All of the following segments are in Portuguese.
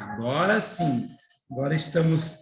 Agora sim, agora estamos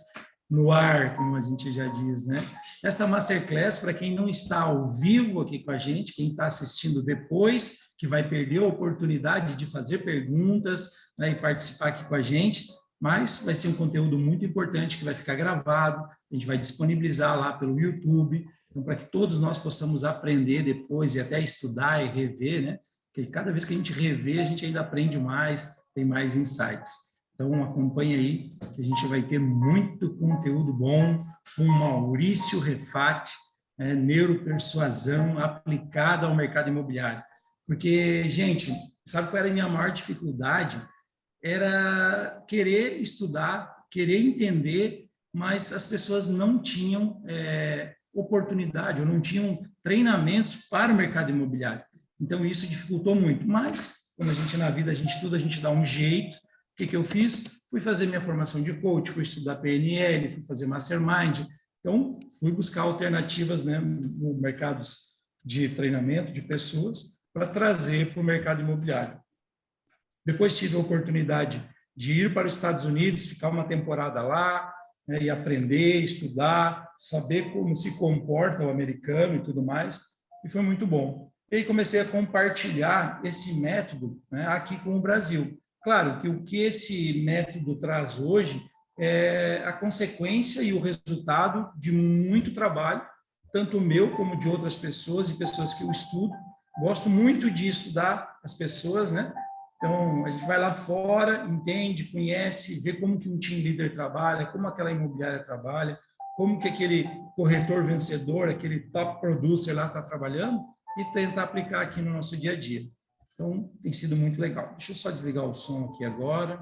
no ar, como a gente já diz, né? Essa Masterclass, para quem não está ao vivo aqui com a gente, quem está assistindo depois, que vai perder a oportunidade de fazer perguntas, né, e participar aqui com a gente, mas vai ser um conteúdo muito importante que vai ficar gravado, a gente vai disponibilizar lá pelo YouTube, então para que todos nós possamos aprender depois e até estudar e rever, né? Porque cada vez que a gente revê, a gente ainda aprende mais, tem mais insights. Então, acompanhe aí, que a gente vai ter muito conteúdo bom com Maurício Refati, neuropersuasão aplicada ao mercado imobiliário. Porque, gente, sabe qual era a minha maior dificuldade? Era querer estudar, querer entender, mas as pessoas não tinham oportunidade, ou não tinham treinamentos para o mercado imobiliário. Então, isso dificultou muito. Mas, como a gente na vida, a gente estuda, a gente dá um jeito. O que eu fiz? Fui fazer minha formação de coach, fui estudar PNL, fui fazer Mastermind. Então, fui buscar alternativas, né, no mercado de treinamento de pessoas para trazer para o mercado imobiliário. Depois tive a oportunidade de ir para os Estados Unidos, ficar uma temporada lá, né, e aprender, estudar, saber como se comporta o americano e tudo mais, e foi muito bom. E aí comecei a compartilhar esse método, né, aqui com o Brasil. Claro que o que esse método traz hoje é a consequência e o resultado de muito trabalho, tanto meu como de outras pessoas e pessoas que eu estudo. Gosto muito de estudar as pessoas, né? Então, a gente vai lá fora, entende, conhece, vê como que um team leader trabalha, como aquela imobiliária trabalha, como que aquele corretor vencedor, aquele top producer lá está trabalhando e tenta aplicar aqui no nosso dia a dia. Então, tem sido muito legal. Deixa eu só desligar o som aqui agora.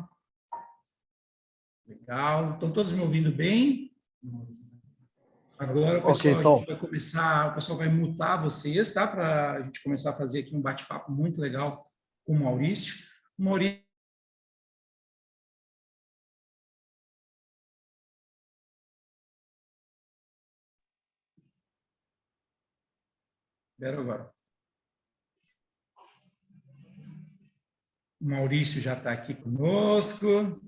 Legal. Estão todos me ouvindo bem? Agora, Ok, pessoal, a Tom. gente vai começar, o pessoal vai mutar vocês, tá? Para a gente começar a fazer aqui um bate-papo muito legal com o Maurício. O Maurício Espera agora. O Maurício já está aqui conosco.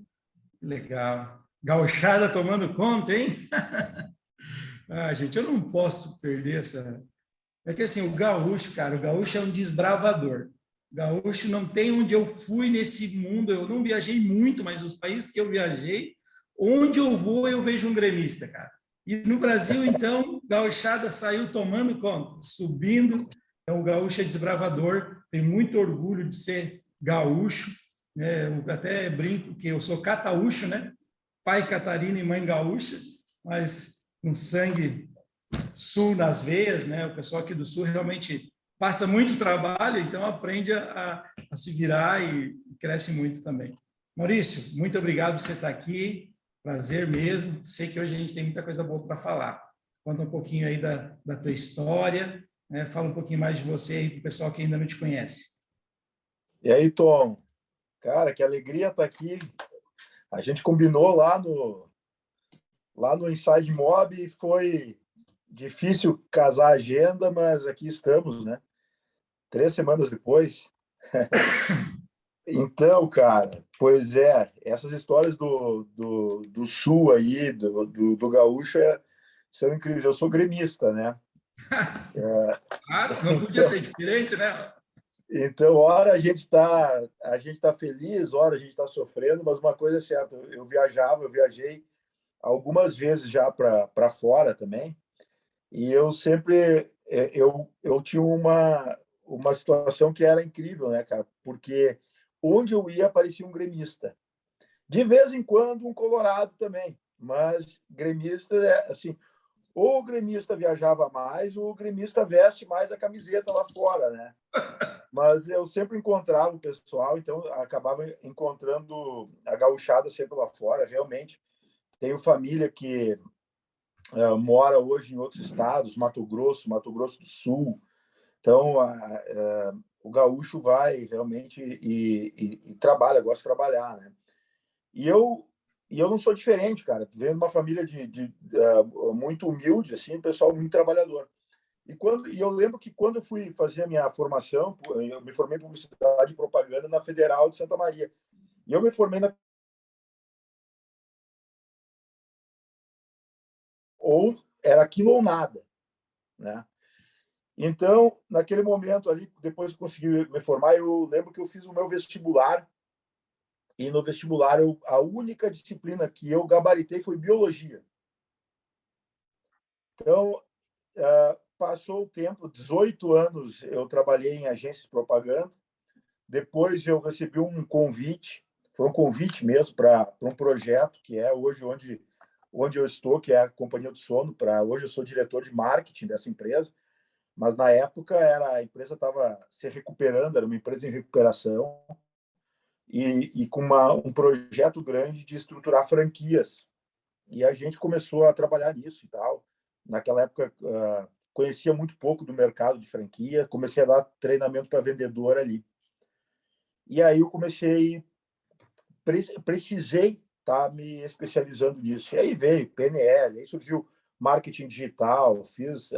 Legal. Gauchada tomando conta, hein? Ah, gente, eu não posso perder essa. É que assim, o gaúcho, cara, o gaúcho é um desbravador. O gaúcho não tem onde eu fui nesse mundo. Eu não viajei muito, mas os países que eu viajei, onde eu vou, eu vejo um gremista, cara. E no Brasil, então, gauchada saiu tomando conta, subindo. Então, o gaúcho é desbravador, tem muito orgulho de ser gaúcho, né? Eu até brinco que eu sou cataúcho, né? Pai catarina e mãe gaúcha, mas com sangue sul nas veias, né? O pessoal aqui do sul realmente passa muito trabalho, então aprende a se virar e cresce muito também. Maurício, muito obrigado por você estar aqui, prazer mesmo. Sei que hoje a gente tem muita coisa boa para falar. Conta um pouquinho aí da tua história, né? Fala um pouquinho mais de você aí para o pessoal que ainda não te conhece. E aí, Tom? Cara, que alegria estar aqui. A gente combinou lá no Inside Mob e foi difícil casar a agenda, mas aqui estamos, né? 3 semanas depois. Então, cara, pois é, essas histórias do Sul aí, do Gaúcho, são incríveis. Eu sou gremista, né? Claro, não podia ser diferente, né? Então, hora a gente tá feliz, hora a gente está sofrendo, mas uma coisa é certa, eu viajei algumas vezes já para fora também, e eu sempre eu tinha uma situação que era incrível, né, cara? Porque onde eu ia aparecia um gremista. De vez em quando um colorado também, mas gremista é assim, ou o gremista viajava mais, ou o gremista veste mais a camiseta lá fora, né? Mas eu sempre encontrava o pessoal, então acabava encontrando a gauchada sempre lá fora, realmente. Tenho família que mora hoje em outros estados, Mato Grosso do Sul. Então, o gaúcho vai realmente e trabalha, gosta de trabalhar, né? E eu não sou diferente, cara. Venho de uma família muito humilde, assim, pessoal muito trabalhador. E eu lembro que quando eu fui fazer a minha formação, eu me formei em publicidade e propaganda na Federal de Santa Maria. E eu me formei na ou era aquilo ou nada, né? Então, naquele momento ali, depois de conseguir me formar, eu lembro que eu fiz o meu vestibular, e no vestibular a única disciplina que eu gabaritei foi biologia. Então, passou o tempo, 18 anos eu trabalhei em agências de propaganda, depois eu recebi um convite, foi um convite mesmo para um projeto que é hoje onde eu estou, que é a Companhia do Sono. Hoje eu sou diretor de marketing dessa empresa, mas na época a empresa estava se recuperando, era uma empresa em recuperação e com um projeto grande de estruturar franquias. E a gente começou a trabalhar nisso e tal. Naquela época, conhecia muito pouco do mercado de franquia, comecei a dar treinamento para vendedor ali. E aí eu precisei estar me especializando nisso. E aí veio PNL, aí surgiu marketing digital, fiz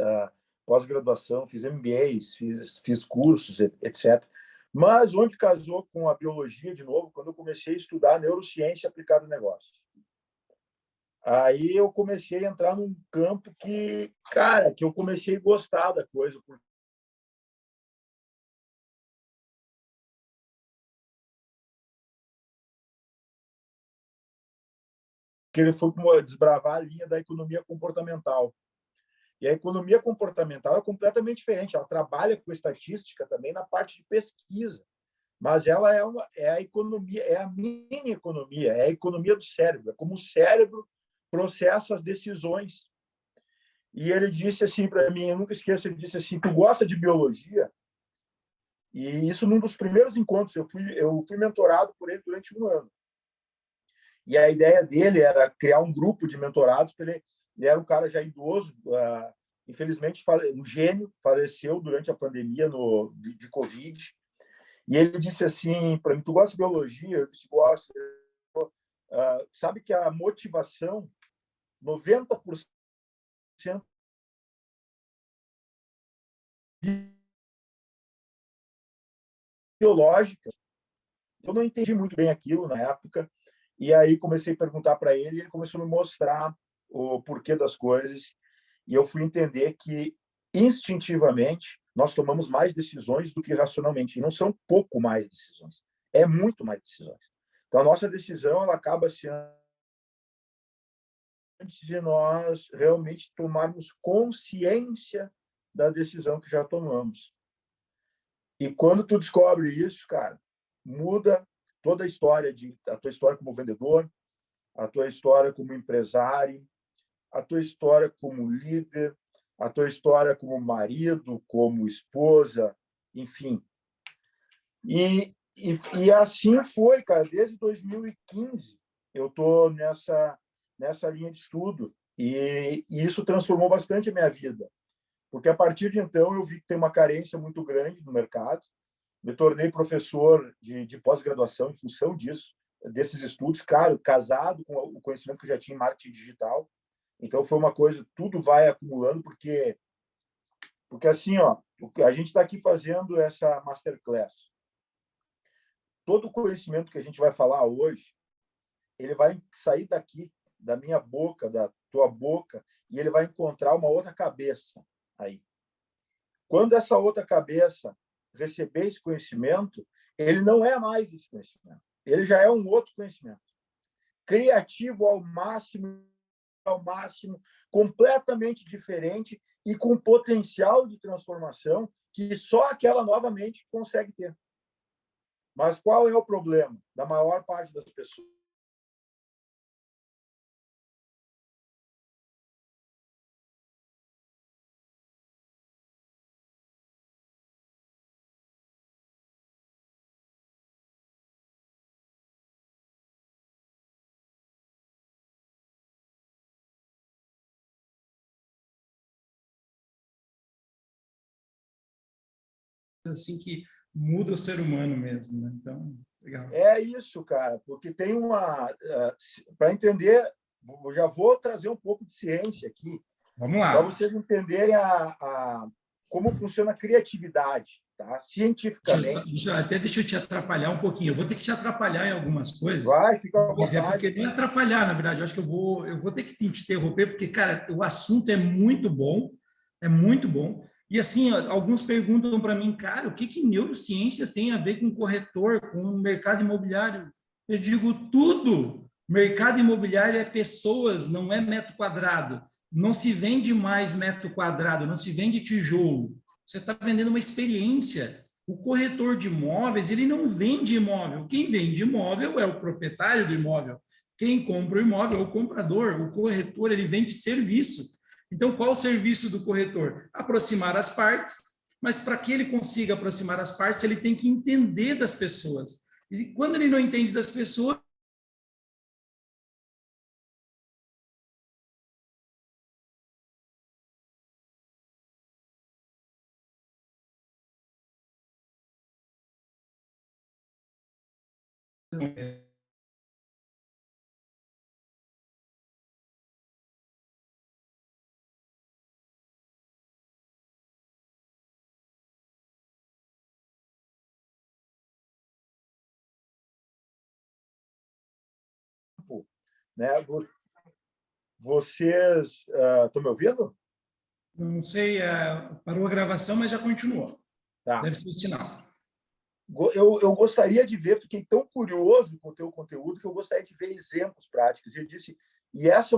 pós-graduação, fiz MBAs, fiz cursos, etc. Mas onde casou com a biologia de novo, quando eu comecei a estudar neurociência aplicada a negócio. Aí eu comecei a entrar num campo que eu comecei a gostar da coisa, porque ele foi desbravar a linha da economia comportamental. E a economia comportamental é completamente diferente. Ela trabalha com estatística também na parte de pesquisa, mas ela é a economia, é a mini economia, é a economia do cérebro, é como o cérebro processa as decisões. E ele disse assim para mim, eu nunca esqueço, ele disse assim: tu gosta de biologia? E isso num dos primeiros encontros, eu fui mentorado por ele durante 1 ano. E a ideia dele era criar um grupo de mentorados. Ele era um cara já idoso, infelizmente um gênio, faleceu durante a pandemia de Covid. E ele disse assim para mim: tu gosta de biologia? Eu disse: gosto. Sabe que a motivação, 90% biológica. Eu não entendi muito bem aquilo na época, e aí comecei a perguntar para ele, e ele começou a me mostrar o porquê das coisas, e eu fui entender que, instintivamente, nós tomamos mais decisões do que racionalmente, e não são pouco mais decisões, é muito mais decisões. Então, a nossa decisão ela acaba sendo antes de nós realmente tomarmos consciência da decisão que já tomamos. E quando tu descobre isso, cara, muda toda a tua história como vendedor, a tua história como empresário, a tua história como líder, a tua história como marido, como esposa, enfim. E assim foi, cara, desde 2015 eu tô nessa linha de estudo e isso transformou bastante a minha vida, porque a partir de então eu vi que tem uma carência muito grande no mercado. Me tornei professor de pós-graduação em função desses estudos, claro, casado com o conhecimento que eu já tinha em marketing digital. Então, foi uma coisa, tudo vai acumulando, porque assim, ó, a gente está aqui fazendo essa masterclass. Todo o conhecimento que a gente vai falar hoje, ele vai sair daqui, da minha boca, da tua boca, e ele vai encontrar uma outra cabeça aí. Quando essa outra cabeça receber esse conhecimento, ele não é mais esse conhecimento. Ele já é um outro conhecimento. Criativo ao máximo, completamente diferente e com potencial de transformação que só aquela nova mente consegue ter. Mas qual é o problema da maior parte das pessoas? Assim que muda o ser humano mesmo, né? Então, legal. É isso, cara, porque tem para entender, eu já vou trazer um pouco de ciência aqui, Vamos para lá. vocês entenderem como funciona a criatividade. tá? Cientificamente. Deixa eu te atrapalhar um pouquinho. Eu vou ter que te atrapalhar em algumas coisas. Vai, fica à Mas é vontade. porque não é atrapalhar, na verdade. Eu acho que eu vou ter que te interromper, porque, cara, o assunto é muito bom. É muito bom. E, assim, ó, alguns perguntam para mim, cara, o que que neurociência tem a ver com corretor, com o mercado imobiliário? Eu digo tudo. Mercado imobiliário é pessoas, não é metro quadrado. Não se vende mais metro quadrado, não se vende tijolo. Você está vendendo uma experiência. O corretor de imóveis, ele não vende imóvel. Quem vende imóvel é o proprietário do imóvel. Quem compra o imóvel é o comprador. O corretor, ele vende serviço. Então, qual o serviço do corretor? Aproximar as partes, mas para que ele consiga aproximar as partes, ele tem que entender das pessoas. E quando ele não entende das pessoas, Né? Vocês estão me ouvindo? não sei, parou a gravação, mas já continuou. Tá. Deve ser o sinal. Eu gostaria de ver, fiquei tão curioso com o teu conteúdo que eu gostaria de ver exemplos práticos. E eu disse, e essa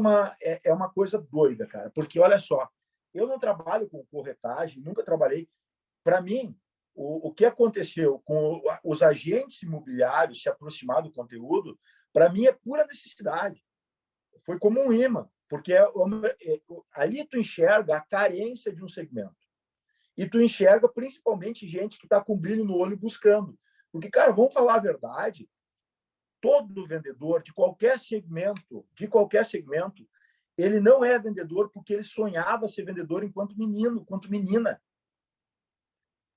é uma coisa doida, cara, porque olha só, eu não trabalho com corretagem, nunca trabalhei. Para mim, o que aconteceu com os agentes imobiliários se aproximar do conteúdo, para mim é pura necessidade. Foi como um imã, porque ali tu enxerga a carência de um segmento. E tu enxerga principalmente gente que está com brilho no olho buscando. Porque, cara, vamos falar a verdade, todo vendedor de qualquer segmento, ele não é vendedor porque ele sonhava ser vendedor enquanto menino, enquanto menina.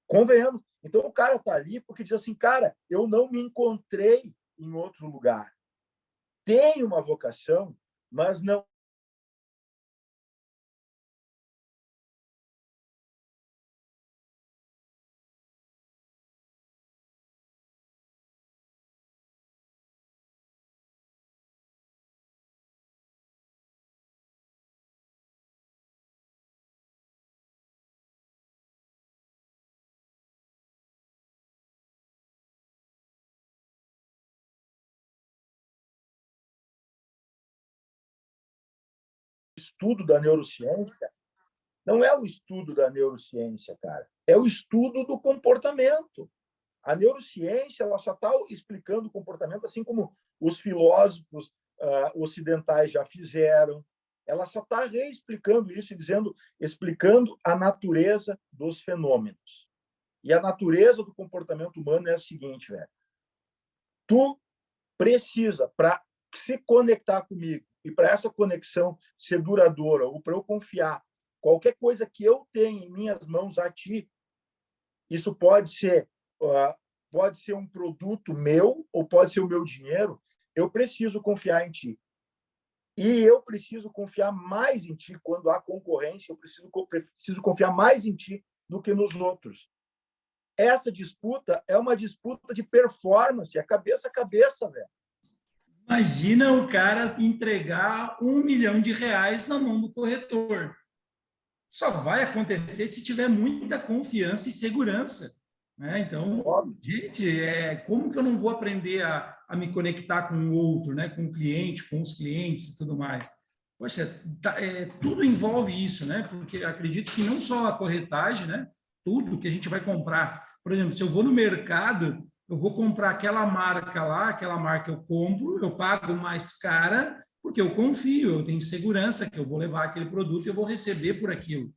Convenhamos. Então, o cara está ali porque diz assim, cara, eu não me encontrei em outro lugar. Tenho uma vocação, mas não estudo da neurociência. Não é o estudo da neurociência, cara. É o estudo do comportamento. A neurociência ela só está explicando o comportamento, assim como os filósofos ocidentais já fizeram. Ela só está reexplicando isso e explicando a natureza dos fenômenos. E a natureza do comportamento humano é a seguinte, velho. Tu precisa, para se conectar comigo e para essa conexão ser duradoura, ou para eu confiar qualquer coisa que eu tenha em minhas mãos a ti, isso pode ser um produto meu ou pode ser o meu dinheiro, eu preciso confiar em ti. E eu preciso confiar mais em ti quando há concorrência, eu preciso confiar mais em ti do que nos outros. Essa disputa é uma disputa de performance, é cabeça a cabeça, velho. Imagina o cara entregar R$ 1 milhão na mão do corretor. Só vai acontecer se tiver muita confiança e segurança. Né? Então, gente, como que eu não vou aprender a me conectar com o outro, né? Com o cliente, com os clientes e tudo mais? Poxa, tudo envolve isso, né? Porque acredito que não só a corretagem, né? Tudo que a gente vai comprar. Por exemplo, se eu vou no mercado, eu vou comprar aquela marca lá, aquela marca eu compro, eu pago mais cara, porque eu confio, eu tenho segurança que eu vou levar aquele produto e eu vou receber por aquilo.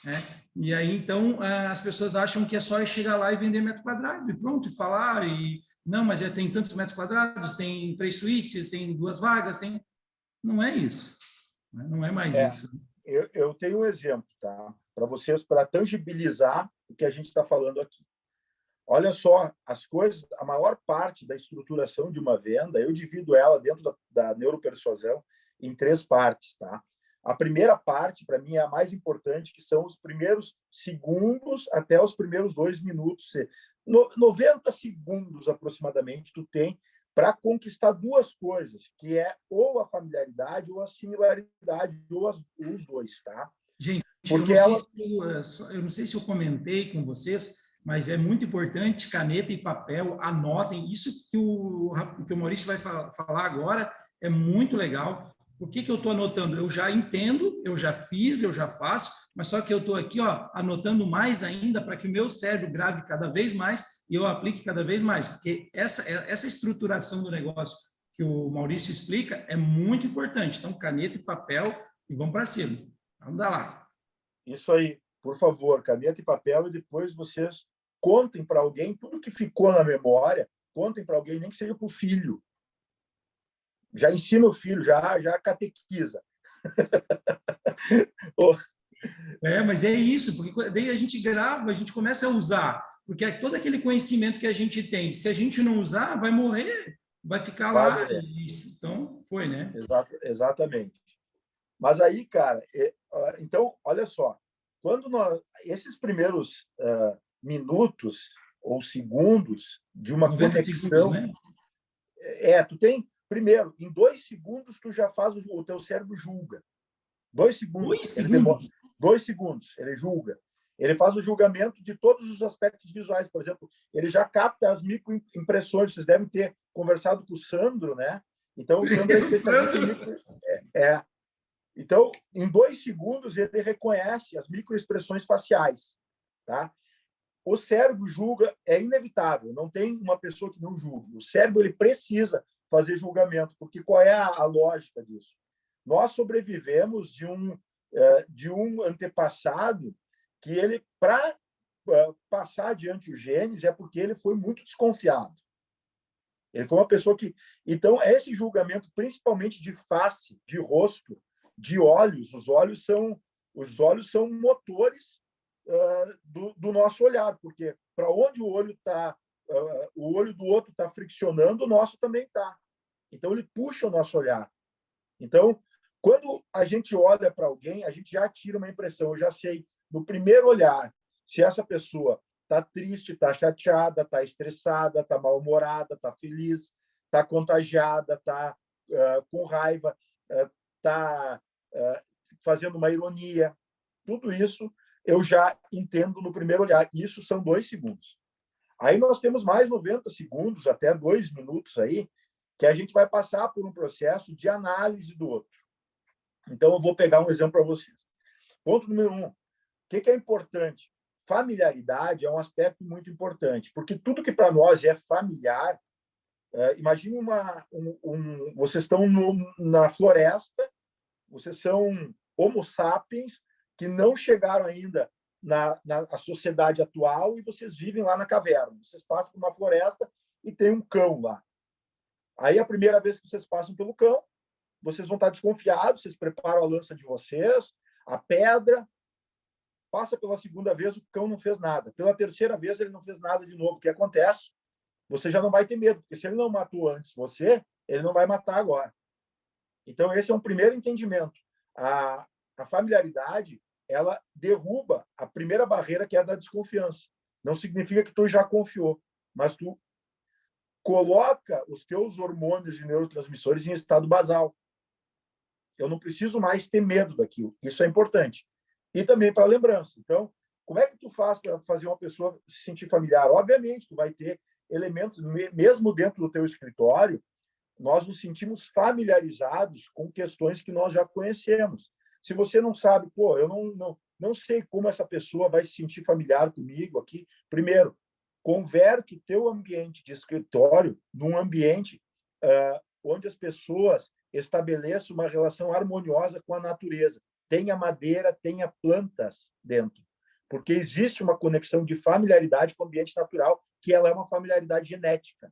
Né? E aí, então, as pessoas acham que é só chegar lá e vender metro quadrado, e pronto, e falar, e não, mas tem tantos metros quadrados, tem 3 suítes, tem 2 vagas, tem... Não é isso. Né? Não é mais isso. Eu tenho um exemplo, tá? Para vocês, para tangibilizar o que a gente está falando aqui. Olha só, as coisas, a maior parte da estruturação de uma venda, eu divido ela dentro da neuropersuasão em 3 partes, tá? A primeira parte, para mim, é a mais importante, que são os primeiros segundos até os primeiros 2 minutos. 90 segundos, aproximadamente, tu tem para conquistar duas coisas, que é ou a familiaridade ou a similaridade, ou os dois, tá? Gente, Porque ela... eu não sei se eu comentei com vocês, mas é muito importante, caneta e papel, anotem. Isso que o Maurício vai falar agora é muito legal. Por que eu estou anotando? Eu já entendo, eu já fiz, eu já faço, mas só que eu estou aqui anotando mais ainda para que o meu cérebro grave cada vez mais e eu aplique cada vez mais. Porque essa estruturação do negócio que o Maurício explica é muito importante. Então, caneta e papel e vamos para cima. Vamos dar lá. Isso aí, por favor, caneta e papel, e depois vocês contem para alguém tudo que ficou na memória, contem para alguém, nem que seja para o filho. Já ensina o filho, já catequiza. Mas é isso, porque daí a gente grava, a gente começa a usar, porque é todo aquele conhecimento que a gente tem, se a gente não usar, vai morrer, vai ficar Vai lá. morrer. Então, foi, né? Exatamente. Mas aí, cara, então, olha só, quando esses primeiros minutos ou segundos de uma 90 segundos, conexão, né? tu tem, primeiro, em 2 segundos, tu já faz o teu cérebro julga. 2 segundos. 2 segundos, ele julga. Ele faz o julgamento de todos os aspectos visuais. Por exemplo, ele já capta as microimpressões. Vocês devem ter conversado com o Sandro, né? Então, o Sandro é especialista em micro... Então, em 2 segundos, ele reconhece as microexpressões faciais. Tá? O cérebro julga, é inevitável, não tem uma pessoa que não julgue. O cérebro ele precisa fazer julgamento, porque qual é a lógica disso? Nós sobrevivemos de um antepassado que ele, para passar adiante os genes, é porque ele foi muito desconfiado. Ele foi uma pessoa que... Então, esse julgamento, principalmente de face, de rosto, de olhos, os olhos são motores do nosso olhar, porque para onde o olho está, o olho do outro está friccionando, o nosso também está. Então, ele puxa o nosso olhar. Então, quando a gente olha para alguém, a gente já tira uma impressão. Eu já sei, no primeiro olhar, se essa pessoa está triste, está chateada, está estressada, está mal-humorada, está feliz, está contagiada, está com raiva, está fazendo uma ironia. Tudo isso eu já entendo no primeiro olhar. Isso são 2 segundos. Aí nós temos mais 90 segundos, até 2 minutos aí, que a gente vai passar por um processo de análise do outro. Então, eu vou pegar um exemplo para vocês. Ponto número 1. O que é importante? Familiaridade é um aspecto muito importante, porque tudo que para nós é familiar, imagine vocês estão na floresta, vocês são homo sapiens que não chegaram ainda na sociedade atual e vocês vivem lá na caverna. Vocês passam por uma floresta e tem um cão lá. Aí, a primeira vez que vocês passam pelo cão, vocês vão estar desconfiados, vocês preparam a lança de vocês, a pedra. Passa pela segunda vez, o cão não fez nada. Pela terceira vez, ele não fez nada de novo. O que acontece? Você já não vai ter medo, porque se ele não matou antes você, ele não vai matar agora. Então, esse é um primeiro entendimento. A familiaridade, ela derruba a primeira barreira, que é a da desconfiança. Não significa que tu já confiou, mas tu coloca os teus hormônios e neurotransmissores em estado basal. Eu não preciso mais ter medo daquilo. Isso é importante. E também para lembrança. Então, como é que tu faz para fazer uma pessoa se sentir familiar? Obviamente, tu vai ter elementos, mesmo dentro do teu escritório, nós nos sentimos familiarizados com questões que nós já conhecemos. Se você não sabe, eu não sei como essa pessoa vai se sentir familiar comigo aqui. Primeiro, converte o teu ambiente de escritório num ambiente onde as pessoas estabeleçam uma relação harmoniosa com a natureza. Tenha madeira, tenha plantas dentro. Porque existe uma conexão de familiaridade com o ambiente natural, que ela é uma familiaridade genética.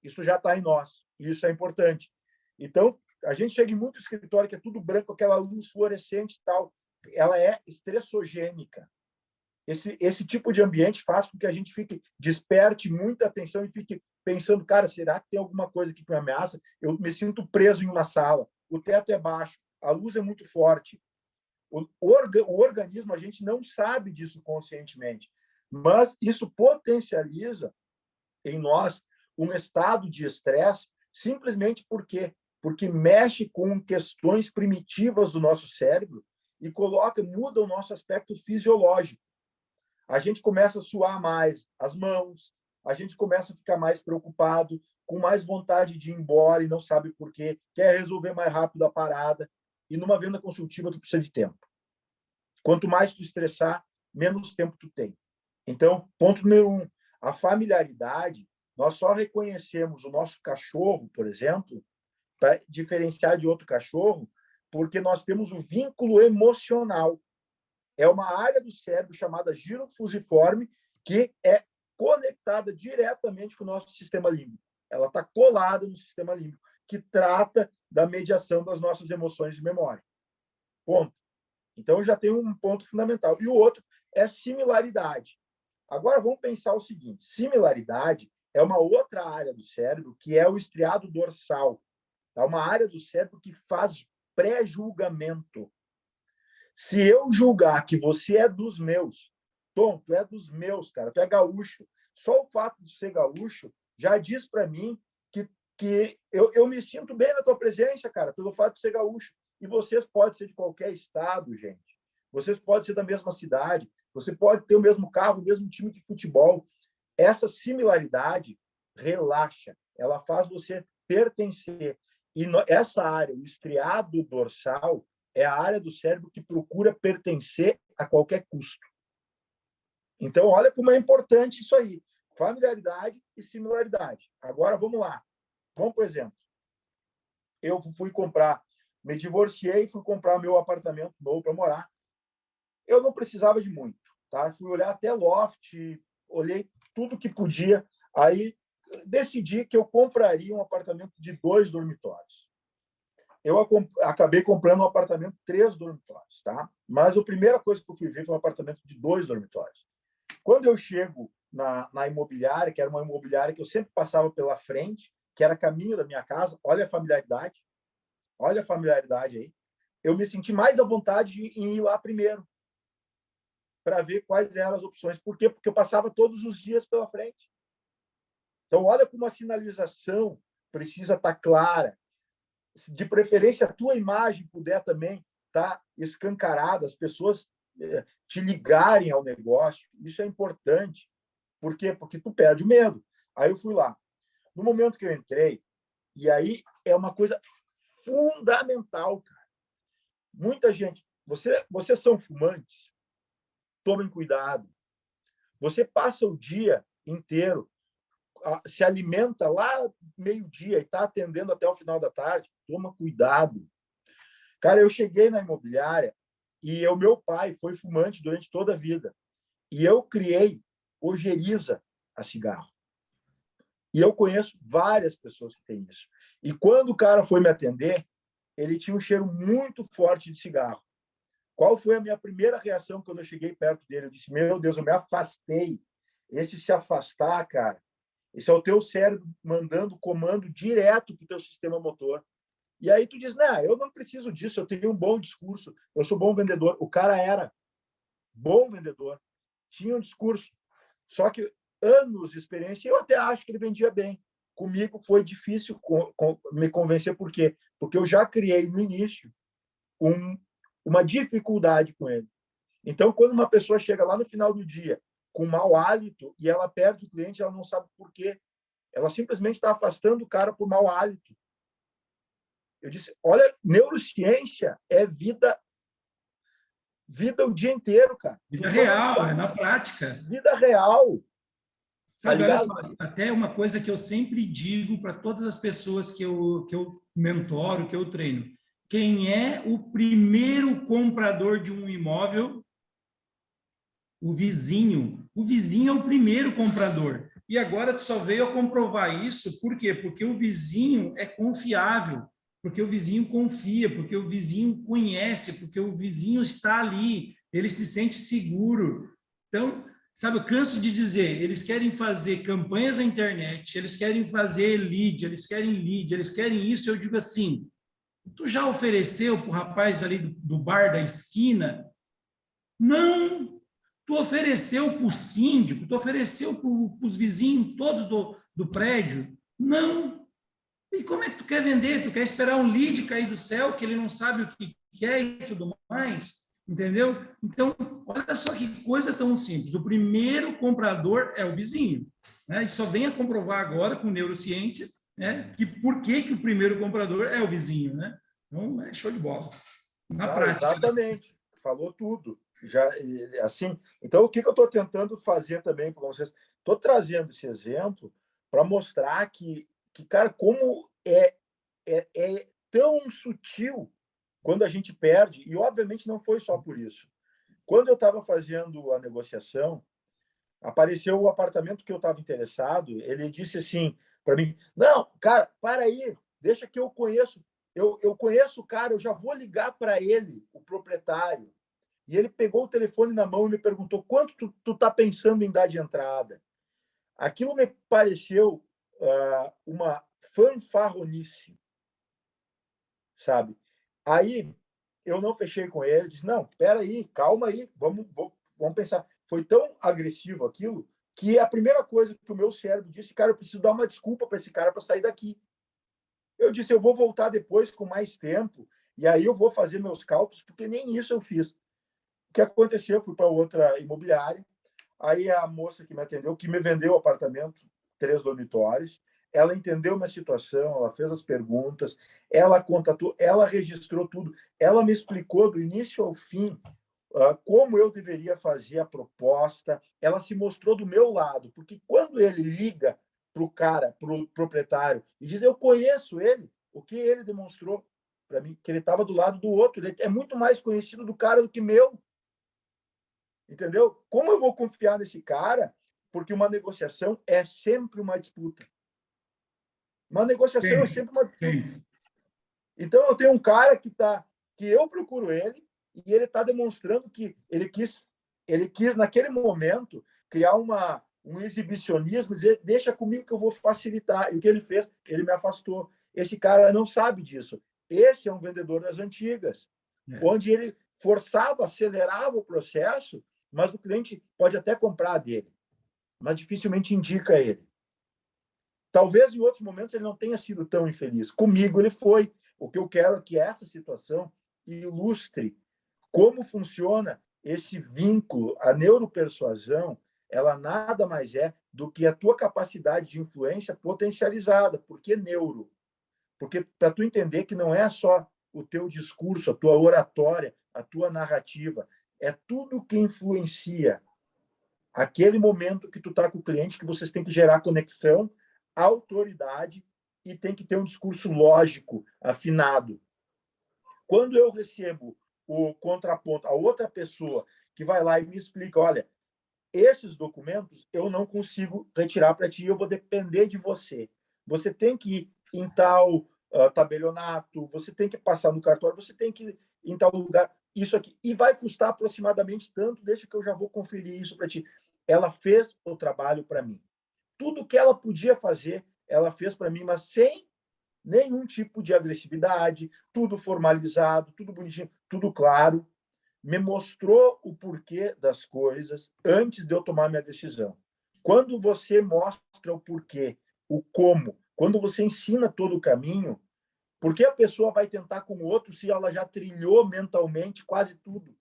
Isso já está em nós, e isso é importante. Então, a gente chega em muito escritório que é tudo branco, aquela luz fluorescente e tal. Ela é estressogênica. Esse tipo de ambiente faz com que a gente desperte muita atenção e fique pensando, cara, será que tem alguma coisa aqui que me ameaça? Eu me sinto preso em uma sala, o teto é baixo, a luz é muito forte. O organismo, a gente não sabe disso conscientemente, mas isso potencializa em nós um estado de estresse simplesmente porque mexe com questões primitivas do nosso cérebro e muda o nosso aspecto fisiológico. A gente começa a suar mais as mãos, a gente começa a ficar mais preocupado, com mais vontade de ir embora e não sabe por quê, quer resolver mais rápido a parada. E numa venda consultiva, tu precisa de tempo. Quanto mais tu estressar, menos tempo tu tem. Então, ponto número 1, a familiaridade. Nós só reconhecemos o nosso cachorro, por exemplo, para diferenciar de outro cachorro, porque nós temos o vínculo emocional. É uma área do cérebro chamada giro fusiforme que é conectada diretamente com o nosso sistema límbico. Ela está colada no sistema límbico, que trata da mediação das nossas emoções e memória. Ponto. Então, já tem um ponto fundamental. E o outro é similaridade. Agora, vamos pensar o seguinte. Similaridade é uma outra área do cérebro, que é o estriado dorsal. É uma área do cérebro que faz pré-julgamento. Se eu julgar que você é dos meus, Tom, tu é dos meus, cara, tu é gaúcho, só o fato de ser gaúcho já diz para mim que eu me sinto bem na tua presença, cara, pelo fato de ser gaúcho. E vocês podem ser de qualquer estado, gente. Vocês podem ser da mesma cidade. Você pode ter o mesmo carro, o mesmo time de futebol. Essa similaridade relaxa. Ela faz você pertencer. E essa área, o estriado dorsal, é a área do cérebro que procura pertencer a qualquer custo. Então, olha como é importante isso aí. Familiaridade e similaridade. Agora, vamos lá. Vamos, por exemplo, eu me divorciei e fui comprar meu apartamento novo para morar. Eu não precisava de muito, tá? Fui olhar até loft, olhei tudo que podia, aí decidi que eu compraria um apartamento de 2 dormitórios. Eu acabei comprando um apartamento 3 dormitórios, tá? Mas a primeira coisa que eu fui ver foi um apartamento de 2 dormitórios. Quando eu chego na imobiliária, que era uma imobiliária que eu sempre passava pela frente, que era caminho da minha casa, olha a familiaridade aí. Eu me senti mais à vontade em ir lá primeiro, para ver quais eram as opções. Por quê? Porque eu passava todos os dias pela frente. Então, olha como a sinalização precisa estar clara. De preferência, a tua imagem puder também estar escancarada, as pessoas te ligarem ao negócio. Isso é importante. Por quê? Porque tu perde o medo. Aí eu fui lá. No momento que eu entrei, e aí é uma coisa fundamental, cara. Muita gente... Vocês são fumantes? Tomem cuidado. Você passa o dia inteiro, se alimenta lá meio-dia e está atendendo até o final da tarde, toma cuidado. Cara, eu cheguei na imobiliária e o meu pai foi fumante durante toda a vida. E eu criei ojeriza a cigarro. E eu conheço várias pessoas que têm isso. E quando o cara foi me atender, ele tinha um cheiro muito forte de cigarro. Qual foi a minha primeira reação quando eu cheguei perto dele? Eu disse, meu Deus, eu me afastei. Esse se afastar, cara, esse é o teu cérebro mandando comando direto para o teu sistema motor. E aí tu diz, não, eu não preciso disso, eu tenho um bom discurso, eu sou bom vendedor. O cara era bom vendedor, tinha um discurso, só que anos de experiência, eu até acho que ele vendia bem. Comigo foi difícil me convencer, por quê? Porque eu já criei no início uma dificuldade com ele. Então, quando uma pessoa chega lá no final do dia com mau hálito e ela perde o cliente, ela não sabe por quê. Ela simplesmente está afastando o cara por mau hálito. Eu disse, olha, neurociência é vida o dia inteiro, cara. Vida real, é na prática. Vida real. Sabe, olha só, até uma coisa que eu sempre digo para todas as pessoas que eu mentoro, que eu treino. Quem é o primeiro comprador de um imóvel? O vizinho. O vizinho é o primeiro comprador. E agora tu só veio a comprovar isso, por quê? Porque o vizinho é confiável, porque o vizinho confia, porque o vizinho conhece, porque o vizinho está ali, ele se sente seguro. Então, sabe, eu canso de dizer, eles querem fazer campanhas na internet, eles querem fazer lead, eles querem isso, eu digo assim, Tu já ofereceu para o rapaz ali do bar da esquina? Não. Tu ofereceu para o síndico? Tu ofereceu para os vizinhos todos do prédio? Não. E como é que tu quer vender? Tu quer esperar um lead cair do céu, que ele não sabe o que quer e tudo mais? Entendeu? Então, olha só que coisa tão simples. O primeiro comprador é o vizinho. Né? E só vem a comprovar agora com neurociência, né? Que por que o primeiro comprador é o vizinho. Né? Então, é show de bola. Na prática. Exatamente. Falou tudo. Já, assim, então, o que eu estou tentando fazer também para vocês? Estou trazendo esse exemplo para mostrar cara, como é tão sutil quando a gente perde, e obviamente não foi só por isso. Quando eu estava fazendo a negociação, apareceu o apartamento que eu estava interessado, ele disse assim para mim, não, cara, para aí, deixa que eu conheço, eu conheço o cara, eu já vou ligar para ele, o proprietário. E ele pegou o telefone na mão e me perguntou quanto tu tá pensando em dar de entrada. Aquilo me pareceu uma fanfarronice, sabe? Aí eu não fechei com ele, disse, não, espera aí, calma aí, vamos pensar. Foi tão agressivo aquilo que a primeira coisa que o meu cérebro disse, cara, eu preciso dar uma desculpa para esse cara para sair daqui. Eu disse, eu vou voltar depois com mais tempo e aí eu vou fazer meus cálculos, porque nem isso eu fiz. O que aconteceu? Eu fui para outra imobiliária, aí a moça que me atendeu, que me vendeu o apartamento, 3 dormitórios, ela entendeu minha situação, ela fez as perguntas, ela contatou, ela registrou tudo, ela me explicou do início ao fim como eu deveria fazer a proposta, ela se mostrou do meu lado, porque quando ele liga para o cara, para o proprietário, e diz, eu conheço ele, o que ele demonstrou para mim, que ele estava do lado do outro, ele é muito mais conhecido do cara do que meu, entendeu? Como eu vou confiar nesse cara? Porque uma negociação é sempre uma disputa. Uma negociação é Sim, sempre uma disputa. sim. Então eu tenho um cara que eu procuro ele e ele está demonstrando que ele quis naquele momento criar um exibicionismo, dizer deixa comigo que eu vou facilitar. E o que ele fez? Ele me afastou. Esse cara não sabe disso. Esse é um vendedor das antigas, onde ele forçava, acelerava o processo, mas o cliente pode até comprar dele, mas dificilmente indica ele. Talvez em outros momentos ele não tenha sido tão infeliz. Comigo ele foi. O que eu quero é que essa situação ilustre como funciona esse vínculo. A neuropersuasão, ela nada mais é do que a tua capacidade de influência potencializada. Por que neuro? Porque para tu entender que não é só o teu discurso, a tua oratória, a tua narrativa, é tudo que influencia aquele momento que tu está com o cliente, que vocês têm que gerar conexão, autoridade e tem que ter um discurso lógico, afinado. Quando eu recebo o contraponto, a outra pessoa que vai lá e me explica, olha, esses documentos eu não consigo retirar para ti, eu vou depender de você. Você tem que ir em tal tabelionato, você tem que passar no cartório, você tem que ir em tal lugar, isso aqui. E vai custar aproximadamente tanto, deixa que eu já vou conferir isso para ti. Ela fez o trabalho para mim. Tudo que ela podia fazer, ela fez para mim, mas sem nenhum tipo de agressividade, tudo formalizado, tudo bonitinho, tudo claro. Me mostrou o porquê das coisas antes de eu tomar minha decisão. Quando você mostra o porquê, o como, quando você ensina todo o caminho, por que a pessoa vai tentar com o outro se ela já trilhou mentalmente quase tudo?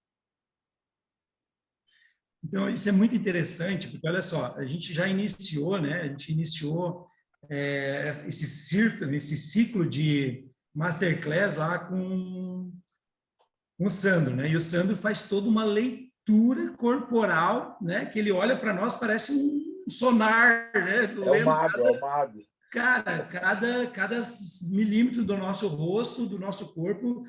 Então, isso é muito interessante, porque olha só, a gente já iniciou, né? A gente iniciou esse ciclo de masterclass lá com o Sandro, né? E o Sandro faz toda uma leitura corporal, né? Que ele olha para nós, parece um sonar, né? É o Lendo mago, é o mago. cada milímetro do nosso rosto, do nosso corpo,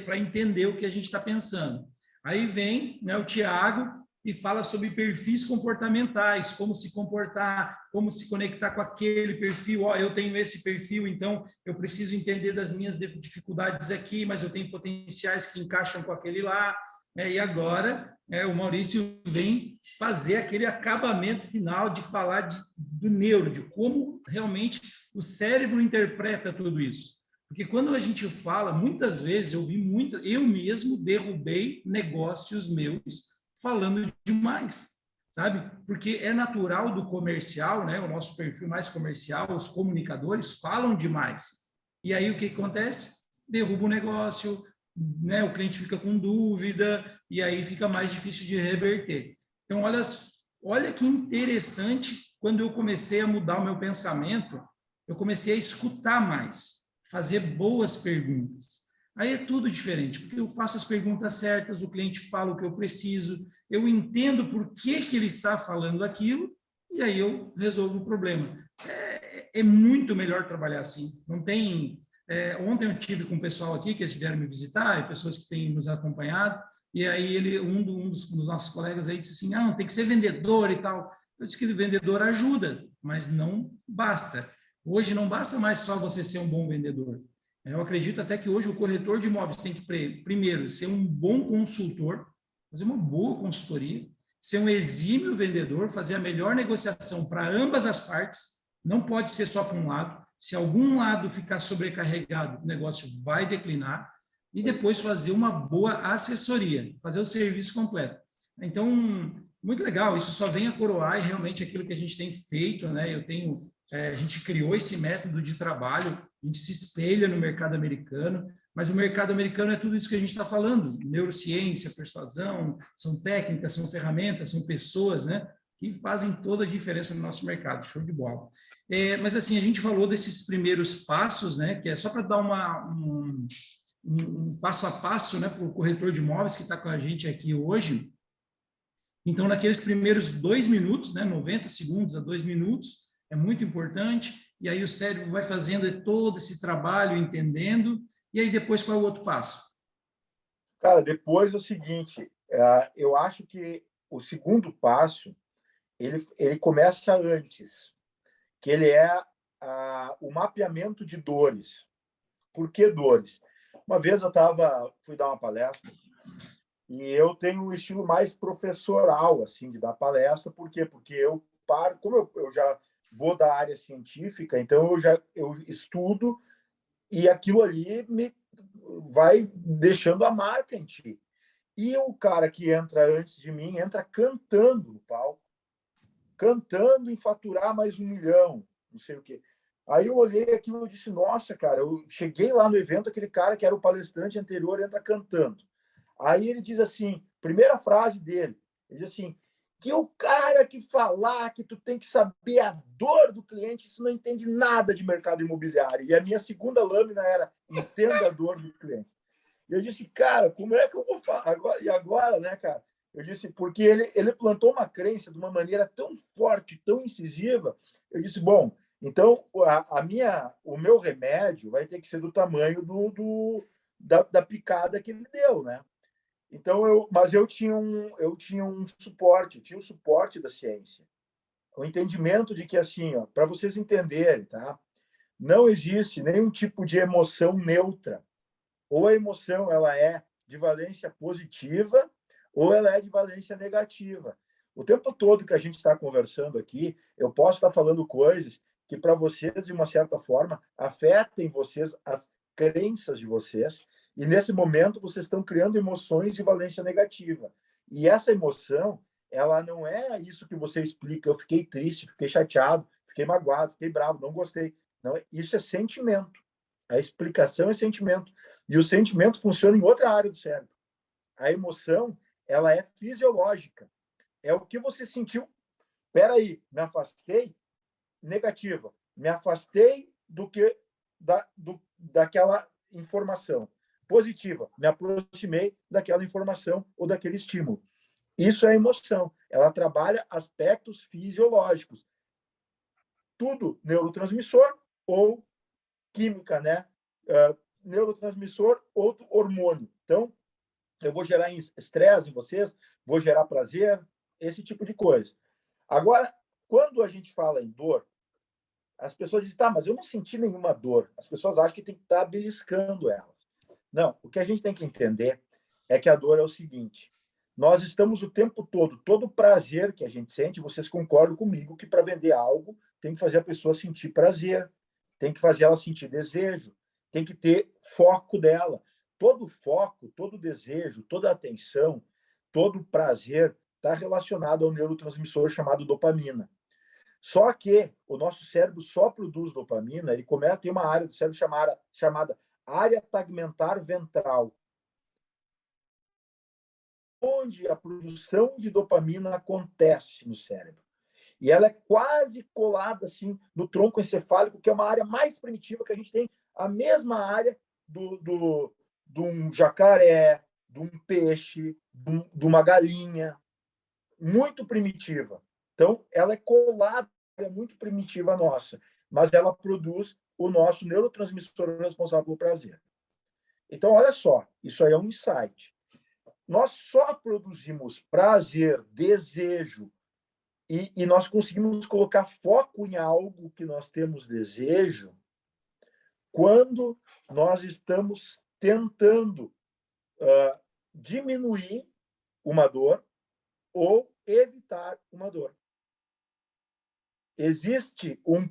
para entender o que a gente está pensando. Aí vem, né, o Tiago e fala sobre perfis comportamentais, como se comportar, como se conectar com aquele perfil. Ó, eu tenho esse perfil, então eu preciso entender das minhas dificuldades aqui, mas eu tenho potenciais que encaixam com aquele lá. E agora o Maurício vem fazer aquele acabamento final de falar do neuro, de como realmente o cérebro interpreta tudo isso. Porque quando a gente fala, muitas vezes eu mesmo derrubei negócios meus falando demais, sabe? Porque é natural do comercial, né? O nosso perfil mais comercial, os comunicadores falam demais. E aí o que acontece? Derruba o negócio, né? O cliente fica com dúvida e aí fica mais difícil de reverter. Então, olha que interessante, quando eu comecei a mudar o meu pensamento, eu comecei a escutar mais, fazer boas perguntas. Aí é tudo diferente, porque eu faço as perguntas certas, o cliente fala o que eu preciso, eu entendo por que, que ele está falando aquilo, e aí eu resolvo o problema. É muito melhor trabalhar assim. Não tem. Ontem eu tive com o pessoal aqui que eles vieram me visitar, e pessoas que têm nos acompanhado, e aí dos nossos colegas aí disse assim, ah, tem que ser vendedor e tal. Eu disse que o vendedor ajuda, mas não basta. Hoje não basta mais só você ser um bom vendedor. Eu acredito até que hoje o corretor de imóveis tem que, primeiro, ser um bom consultor, fazer uma boa consultoria, ser um exímio vendedor, fazer a melhor negociação para ambas as partes, não pode ser só para um lado. Se algum lado ficar sobrecarregado, o negócio vai declinar, e depois fazer uma boa assessoria, fazer o serviço completo. Então, muito legal, isso só vem a coroar e realmente aquilo que a gente tem feito, né? A gente criou esse método de trabalho, a gente se espelha no mercado americano, mas o mercado americano é tudo isso que a gente está falando, neurociência, persuasão, são técnicas, são ferramentas, são pessoas, né? Que fazem toda a diferença no nosso mercado, show de bola. Mas assim, a gente falou desses primeiros passos, né? Que é só para dar um passo a passo, né? Para o corretor de imóveis que está com a gente aqui hoje. Então, naqueles primeiros 2 minutos, né? 90 segundos a 2 minutos, é muito importante, e aí o cérebro vai fazendo todo esse trabalho, entendendo, e aí depois qual é o outro passo? Cara, depois é o seguinte, eu acho que o segundo passo, ele começa antes, que ele é o mapeamento de dores. Por que dores? Uma vez fui dar uma palestra e eu tenho um estilo mais professoral, assim, de dar palestra. Por quê? Porque como eu já vou da área científica, então eu estudo e aquilo ali me vai deixando a marca em ti. E o cara que entra antes de mim entra cantando no palco, cantando em faturar mais 1 milhão, não sei o quê. Aí eu olhei aquilo e disse, nossa, cara, eu cheguei lá no evento, aquele cara que era o palestrante anterior entra cantando. Aí ele diz assim, primeira frase dele, ele diz assim, que o cara que falar que tu tem que saber a dor do cliente, isso não entende nada de mercado imobiliário. E a minha segunda lâmina era, entenda a dor do cliente. E eu disse, cara, como é que eu vou falar agora? E agora, né, cara? Eu disse, porque ele plantou uma crença de uma maneira tão forte, tão incisiva. Eu disse, bom, então o meu remédio vai ter que ser do tamanho da picada que ele deu, né? Então mas eu tinha um suporte, eu tinha o suporte da ciência, o entendimento de que assim, ó, para vocês entenderem, tá? Não existe nenhum tipo de emoção neutra. Ou a emoção ela é de valência positiva ou ela é de valência negativa. O tempo todo que a gente está conversando aqui, eu posso estar falando coisas que para vocês, de uma certa forma, afetem vocês, as crenças de vocês, e nesse momento vocês estão criando emoções de valência negativa. E essa emoção, ela não é isso que você explica, eu fiquei triste, fiquei chateado, fiquei magoado, fiquei bravo, não gostei. Não, isso é sentimento. A explicação é sentimento. E o sentimento funciona em outra área do cérebro. A emoção, ela é fisiológica. É o que você sentiu. Espera aí, me afastei, negativa. Me afastei daquela informação. Positiva, me aproximei daquela informação ou daquele estímulo. Isso é emoção. Ela trabalha aspectos fisiológicos. Tudo neurotransmissor ou química, né? Neurotransmissor ou hormônio. Então, eu vou gerar estresse em vocês, vou gerar prazer, esse tipo de coisa. Agora, quando a gente fala em dor, as pessoas dizem, tá, mas eu não senti nenhuma dor. As pessoas acham que tem que estar beliscando elas. Não, o que a gente tem que entender é que a dor é o seguinte, nós estamos o tempo todo o prazer que a gente sente, vocês concordam comigo que para vender algo tem que fazer a pessoa sentir prazer, tem que fazer ela sentir desejo, tem que ter foco dela. Todo foco, todo desejo, toda atenção, todo prazer está relacionado ao neurotransmissor chamado dopamina. Só que o nosso cérebro só produz dopamina, ele começa a ter uma área do cérebro chamada área tegmentar ventral, onde a produção de dopamina acontece no cérebro. E ela é quase colada assim no tronco encefálico, que é uma área mais primitiva, que a gente tem a mesma área de um jacaré, de um peixe, de uma galinha, muito primitiva. Então, ela é colada, é muito primitiva nossa, mas ela produz o nosso neurotransmissor responsável pelo prazer. Então, olha só, isso aí é um insight. Nós só produzimos prazer, desejo, e nós conseguimos colocar foco em algo que nós temos desejo quando nós estamos tentando diminuir uma dor ou evitar uma dor. Existe um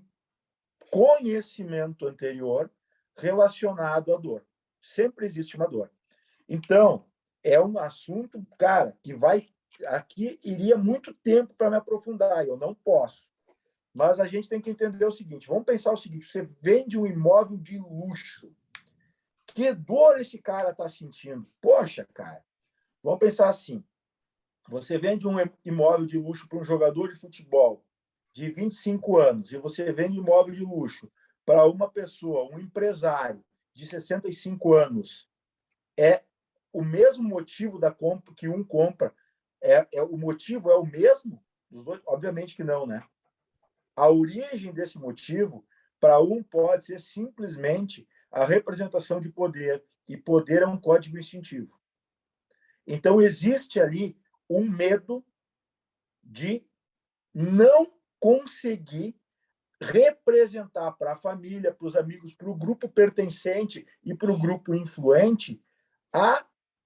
conhecimento anterior relacionado à dor. Sempre existe uma dor. Então, é um assunto, cara, que vai... Aqui iria muito tempo para me aprofundar, eu não posso. Mas a gente tem que entender o seguinte, vamos pensar o seguinte, você vende um imóvel de luxo. Que dor esse cara está sentindo? Poxa, cara, vamos pensar assim, você vende um imóvel de luxo para um jogador de futebol de 25 anos e você vende imóvel de luxo para uma pessoa, um empresário de 65 anos, é o mesmo motivo da compra que um compra, o motivo é o mesmo? Dos dois? Obviamente que não, né? A origem desse motivo, para um, pode ser simplesmente a representação de poder, e poder é um código instintivo. Então, existe ali um medo de não conseguir representar para a família, para os amigos, para o grupo pertencente e para o grupo influente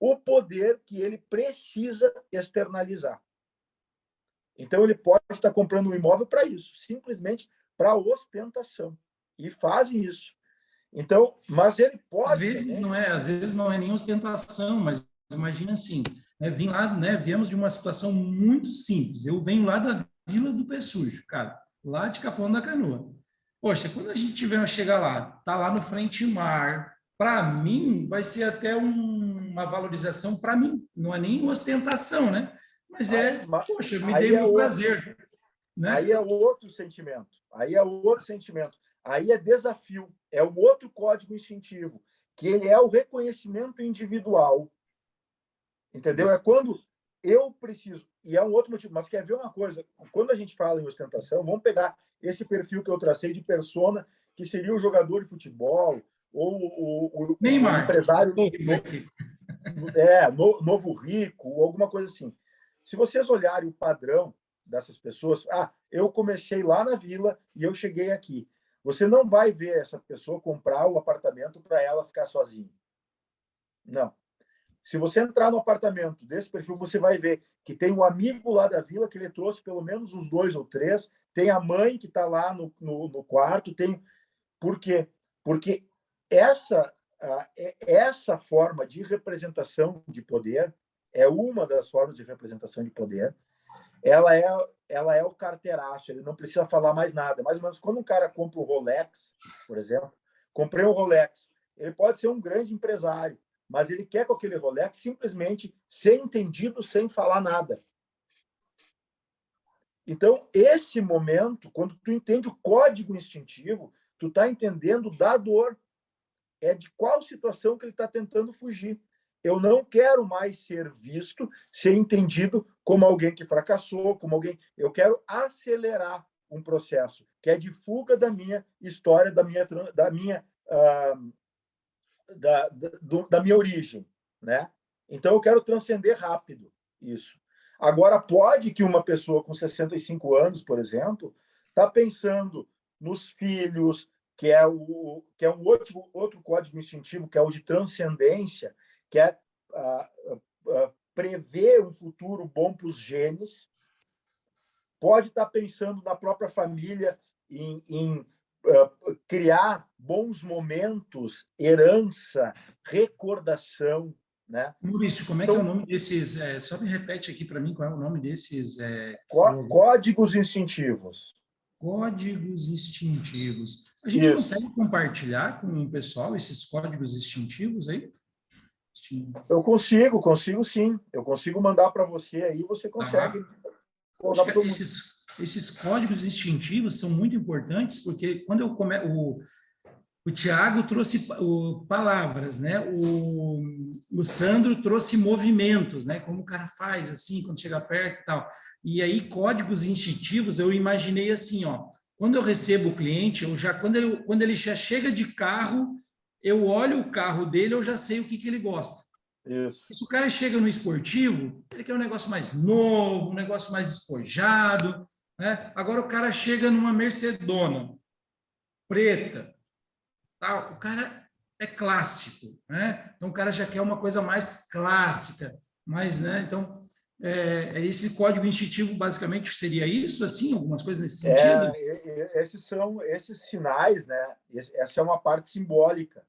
o poder que ele precisa externalizar. Então, ele pode estar comprando um imóvel para isso, simplesmente para ostentação. E fazem isso. Então, mas ele pode... Às vezes não é nem ostentação, mas imagina assim, né, vim lá, né, viemos de uma situação muito simples. Eu venho lá da Vila do Pé Sujo, cara, lá de Capão da Canoa. Poxa, quando a gente tiver chegar lá, tá lá no frente mar, para mim vai ser até uma valorização para mim, não é nem ostentação, né? Mas poxa, me dei meu prazer, né? Aí é outro sentimento. Aí é outro sentimento. Aí é desafio. É um outro código instintivo, que ele é o reconhecimento individual. Entendeu? É quando eu preciso. E é um outro motivo. Mas quer ver uma coisa? Quando a gente fala em ostentação, vamos pegar esse perfil que eu tracei de persona, que seria o jogador de futebol, ou o empresário novo rico, ou alguma coisa assim. Se vocês olharem o padrão dessas pessoas, eu comecei lá na vila e eu cheguei aqui. Você não vai ver essa pessoa comprar o apartamento para ela ficar sozinha. Não. Se você entrar no apartamento desse perfil, você vai ver que tem um amigo lá da vila que ele trouxe pelo menos uns 2 ou 3, tem a mãe que está lá no quarto, tem... Por quê? Porque essa forma de representação de poder é uma das formas de representação de poder. Ela é o carteiraço, ele não precisa falar mais nada. Mais ou menos quando um cara compra um Rolex, por exemplo, comprei um Rolex, ele pode ser um grande empresário, mas ele quer com aquele Rolex simplesmente ser entendido sem falar nada. Então, esse momento, quando tu entende o código instintivo, tu está entendendo da dor. É de qual situação que ele está tentando fugir. Eu não quero mais ser visto, ser entendido como alguém que fracassou, como alguém... Eu quero acelerar um processo que é de fuga da minha história, da minha origem, né? Então, eu quero transcender rápido isso. Agora, pode que uma pessoa com 65 anos, por exemplo, está pensando nos filhos, que é um outro código instintivo, que é o de transcendência, que é prever um futuro bom para os genes. Pode estar pensando na própria família, em criar bons momentos, herança, recordação, né? Maurício, como é que é o nome desses? Só me repete aqui para mim qual é o nome desses. Códigos instintivos. Códigos instintivos. A gente Isso. consegue compartilhar com o pessoal esses códigos instintivos aí? Eu consigo sim. Eu consigo mandar para você aí, você consegue. Poxa, esses códigos instintivos são muito importantes, porque quando eu começo. O Tiago trouxe palavras, né? O Sandro trouxe movimentos, né? Como o cara faz assim quando chega perto e tal. E aí códigos instintivos, eu imaginei assim, ó. Quando eu recebo o cliente, eu já quando ele já chega de carro, eu olho o carro dele, eu já sei o que ele gosta. Isso. Se o cara chega no esportivo, ele quer um negócio mais novo, um negócio mais despojado, né? Agora o cara chega numa Mercedona preta, o cara é clássico, né? Então o cara já quer uma coisa mais clássica, mais, né? Então esse código instintivo basicamente seria isso, assim, algumas coisas nesse sentido. Esses são esses sinais, né? Essa é uma parte simbólica,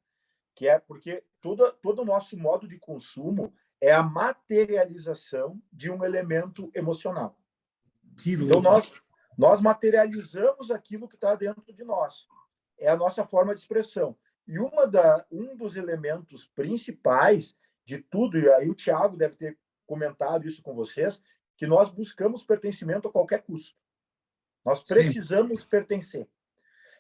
que é porque todo o nosso modo de consumo é a materialização de um elemento emocional. Que então louco. nós materializamos aquilo que está dentro de nós. É a nossa forma de expressão. E um dos elementos principais de tudo, e aí o Tiago deve ter comentado isso com vocês, que nós buscamos pertencimento a qualquer custo. Nós precisamos pertencer.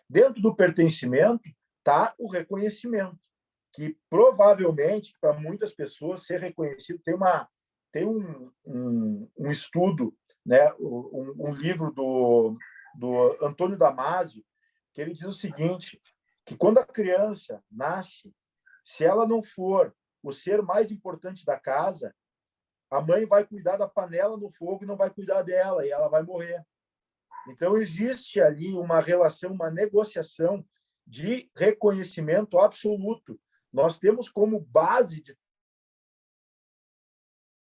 Dentro do pertencimento está o reconhecimento, que provavelmente, para muitas pessoas, ser reconhecido tem um estudo, né, um livro do Antônio Damasio, que ele diz o seguinte, que quando a criança nasce, se ela não for o ser mais importante da casa, a mãe vai cuidar da panela no fogo e não vai cuidar dela, e ela vai morrer. Então, existe ali uma relação, uma negociação de reconhecimento absoluto. Nós temos como base de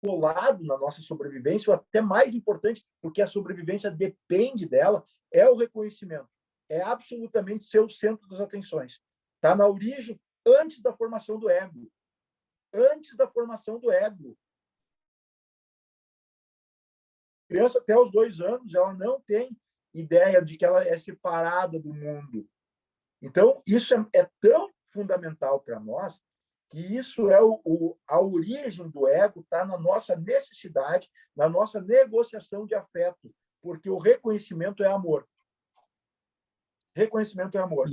colado na nossa sobrevivência, ou até mais importante, porque a sobrevivência depende dela, é o reconhecimento. É absolutamente ser o centro das atenções. Está na origem, antes da formação do ego. Antes da formação do ego. A criança, até os 2 anos, ela não tem ideia de que ela é separada do mundo. Então, isso é tão fundamental para nós que isso é a origem do ego, está na nossa necessidade, na nossa negociação de afeto, porque o reconhecimento é amor. Reconhecimento é amor.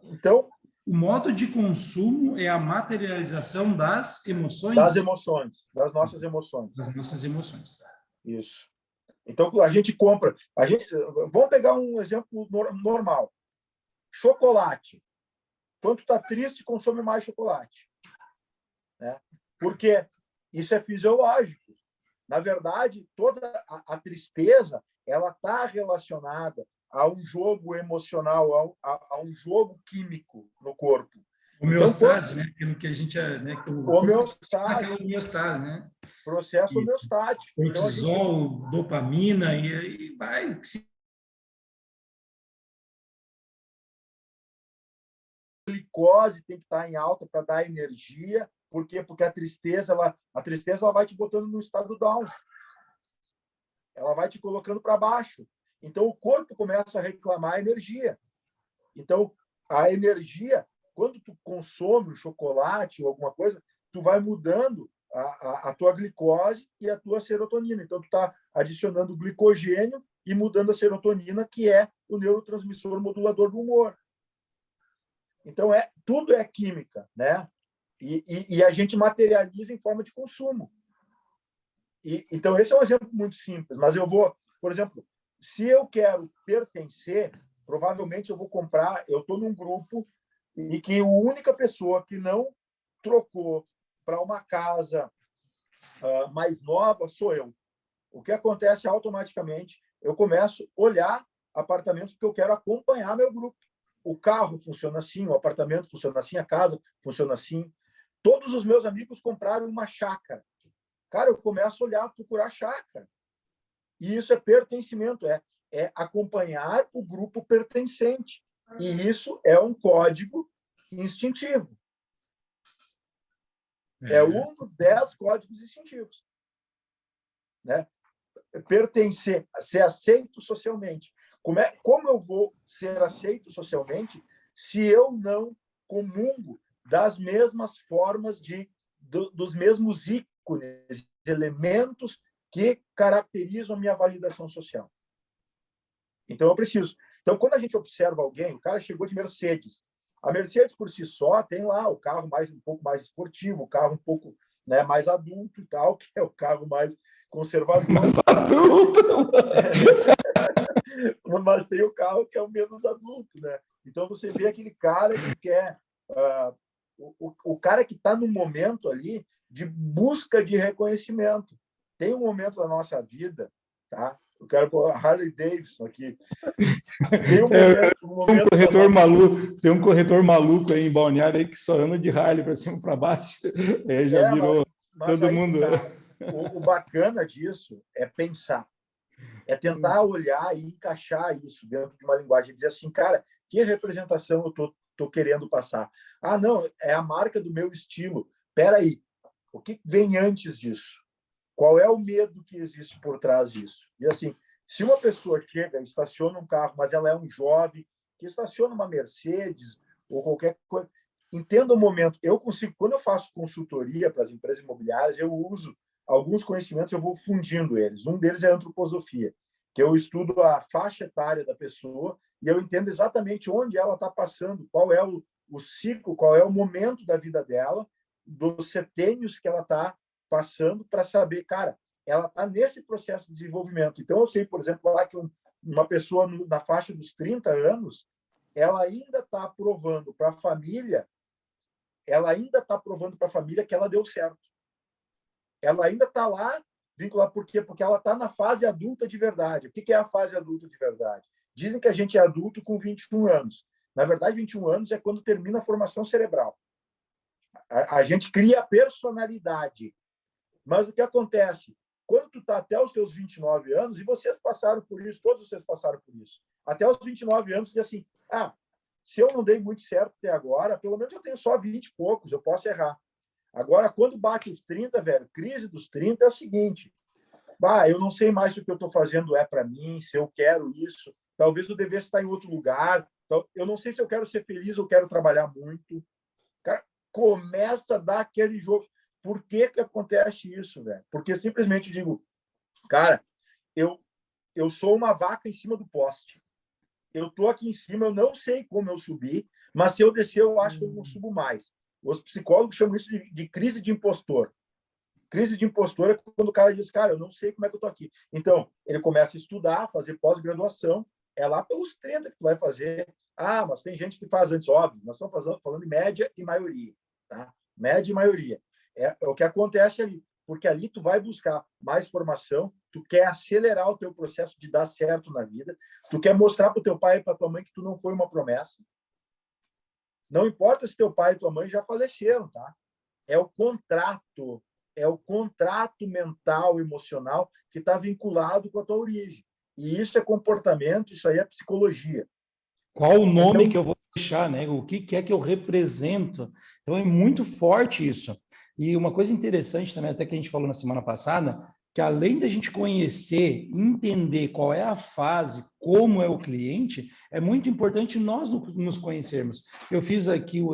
Então, o modo de consumo é a materialização das emoções? Das emoções, das nossas emoções. Das nossas emoções. Isso. Então, a gente compra... vamos pegar um exemplo normal. Chocolate. Quando está triste, consome mais chocolate. Né? Porque isso é fisiológico. Na verdade, toda a tristeza ela está relacionada a um jogo emocional, a um jogo químico no corpo. Homeostase, então, né? Aquilo que a gente... Né? Homeostase, né? Processo homeostático. Cortisol, então, dopamina, e vai... A glicose tem que estar em alta para dar energia. Por quê? Porque a tristeza ela vai te botando no estado down. Ela vai te colocando para baixo. Então, o corpo começa a reclamar energia. Então, a energia, quando tu consome o chocolate ou alguma coisa, tu vai mudando a tua glicose e a tua serotonina. Então, tu está adicionando glicogênio e mudando a serotonina, que é o neurotransmissor modulador do humor. Então, tudo é química, né? E a gente materializa em forma de consumo. Então, esse é um exemplo muito simples, mas eu vou, por exemplo, se eu quero pertencer, provavelmente eu vou comprar, eu estou num grupo e que a única pessoa que não trocou para uma casa mais nova sou eu. O que acontece automaticamente? Eu começo a olhar apartamentos porque eu quero acompanhar meu grupo. O carro funciona assim, o apartamento funciona assim, a casa funciona assim. Todos os meus amigos compraram uma chácara. Cara, eu começo a olhar, procurar chácara. E isso é pertencimento, é acompanhar o grupo pertencente. E isso é um código instintivo. É um dos 10 códigos instintivos. Né? Pertencer, ser aceito socialmente. Como eu vou ser aceito socialmente se eu não comungo das mesmas formas dos mesmos ícones, elementos que caracterizam a minha validação social? Então, eu preciso. Então, quando a gente observa alguém, o cara chegou de Mercedes. A Mercedes, por si só, tem lá o carro um pouco mais esportivo, o carro um pouco, né, mais adulto e tal, que é o carro mais conservador. Mais adulto! Mas tem o carro que é o menos adulto, né? Então, você vê aquele cara que quer... o cara que está no momento ali de busca de reconhecimento. Tem um momento da nossa vida, tá? Eu quero pôr a Harley Davidson aqui. Tem um corretor maluco, tem um corretor maluco aí em Balneário aí que só anda de Harley para cima e para baixo. Aí já virou mas todo mundo. Tá. O bacana disso é pensar, é tentar olhar e encaixar isso dentro de uma linguagem, dizer assim, cara, que representação eu tô querendo passar? Ah, não, é a marca do meu estilo. Espera aí, o que vem antes disso? Qual é o medo que existe por trás disso? E assim, se uma pessoa chega, estaciona um carro, mas ela é um jovem que estaciona uma Mercedes ou qualquer coisa, entenda o momento. Eu consigo, quando eu faço consultoria para as empresas imobiliárias, eu uso alguns conhecimentos, eu vou fundindo eles. Um deles é a antroposofia, que eu estudo a faixa etária da pessoa e eu entendo exatamente onde ela está passando, qual é o ciclo, qual é o momento da vida dela, dos setênios que ela está passando, para saber, cara, ela está nesse processo de desenvolvimento. Então, eu sei, por exemplo, lá que uma pessoa na faixa dos 30 anos, ela ainda está provando para a família, que ela deu certo. Ela ainda está lá, vinculada, por quê? Porque ela está na fase adulta de verdade. O que é a fase adulta de verdade? Dizem que a gente é adulto com 21 anos. Na verdade, 21 anos é quando termina a formação cerebral. A gente cria a personalidade. Mas o que acontece? Quando tu está até os teus 29 anos, e vocês passaram por isso, todos vocês passaram por isso, até os 29 anos, diz assim, se eu não dei muito certo até agora, pelo menos eu tenho só 20 e poucos, eu posso errar. Agora, quando bate os 30, velho, crise dos 30 é o seguinte, eu não sei mais se o que eu estou fazendo é para mim, se eu quero isso, talvez eu devesse estar em outro lugar, eu não sei se eu quero ser feliz ou quero trabalhar muito. Cara, começa a dar aquele jogo. Por que acontece isso, velho? Porque simplesmente digo, cara, eu sou uma vaca em cima do poste. Eu tô aqui em cima, eu não sei como eu subi, mas se eu descer, eu acho que eu não subo mais. Os psicólogos chamam isso de crise de impostor. Crise de impostor é quando o cara diz, cara, eu não sei como é que eu tô aqui. Então, ele começa a estudar, fazer pós-graduação, é lá pelos 30 que tu vai fazer. Mas tem gente que faz antes, óbvio, nós estamos falando de média e maioria, tá? Média e maioria. É o que acontece ali, porque ali tu vai buscar mais formação, tu quer acelerar o teu processo de dar certo na vida, tu quer mostrar para o teu pai e para tua mãe que tu não foi uma promessa. Não importa se teu pai e tua mãe já faleceram, tá? É o contrato mental, emocional que está vinculado com a tua origem. E isso é comportamento, isso aí é psicologia. Qual o nome que eu vou deixar, né? O que é que eu represento? Então, é muito forte isso. E uma coisa interessante também, até que a gente falou na semana passada, que além da gente conhecer, entender qual é a fase, como é o cliente, é muito importante nós nos conhecermos. Eu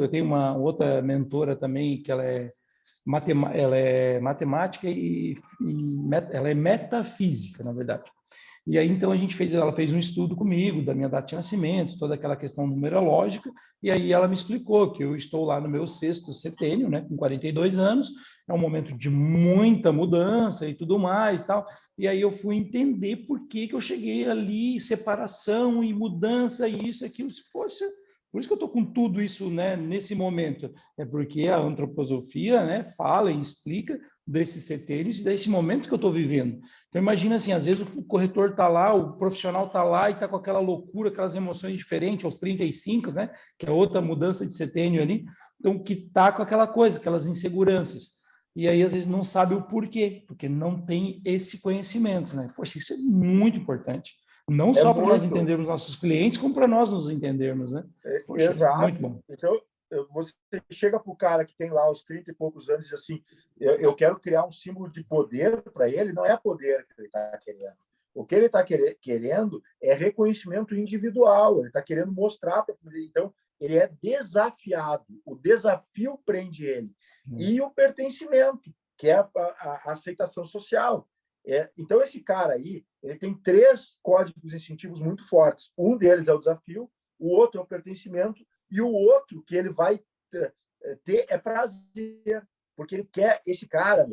tenho uma outra mentora também, que ela é matemática ela é metafísica, na verdade. E aí, então, ela fez um estudo comigo da minha data de nascimento, toda aquela questão numerológica, e aí ela me explicou que eu estou lá no meu sexto setênio, né, com 42 anos, é um momento de muita mudança e tudo mais, tal. E aí eu fui entender por que eu cheguei ali, separação e mudança, e isso, aquilo. Poxa, por isso que eu estou com tudo isso, né, nesse momento. É porque a antroposofia, né, fala e explica desses setênios e desse momento que eu estou vivendo. Então, imagina assim, às vezes o corretor está lá, o profissional está lá e está com aquela loucura, aquelas emoções diferentes aos 35, né? Que é outra mudança de setênio ali. Então, que está com aquela coisa, aquelas inseguranças. E aí, às vezes, não sabe o porquê, porque não tem esse conhecimento, né? Poxa, isso é muito importante. Não só para nós entendermos nossos clientes, como para nós nos entendermos, né? Poxa, Exato. muito bom. Então, você chega para o cara que tem lá os 30 e poucos anos e diz assim, eu quero criar um símbolo de poder para ele, não é poder que ele está querendo. O que ele está querendo é reconhecimento individual, ele está querendo mostrar para ele. Então, ele é desafiado, o desafio prende ele. E o pertencimento, que é a aceitação social. Então, esse cara aí, ele tem 3 códigos instintivos muito fortes. Um deles é o desafio, o outro é o pertencimento, e o outro que ele vai ter é prazer, porque ele quer, esse cara,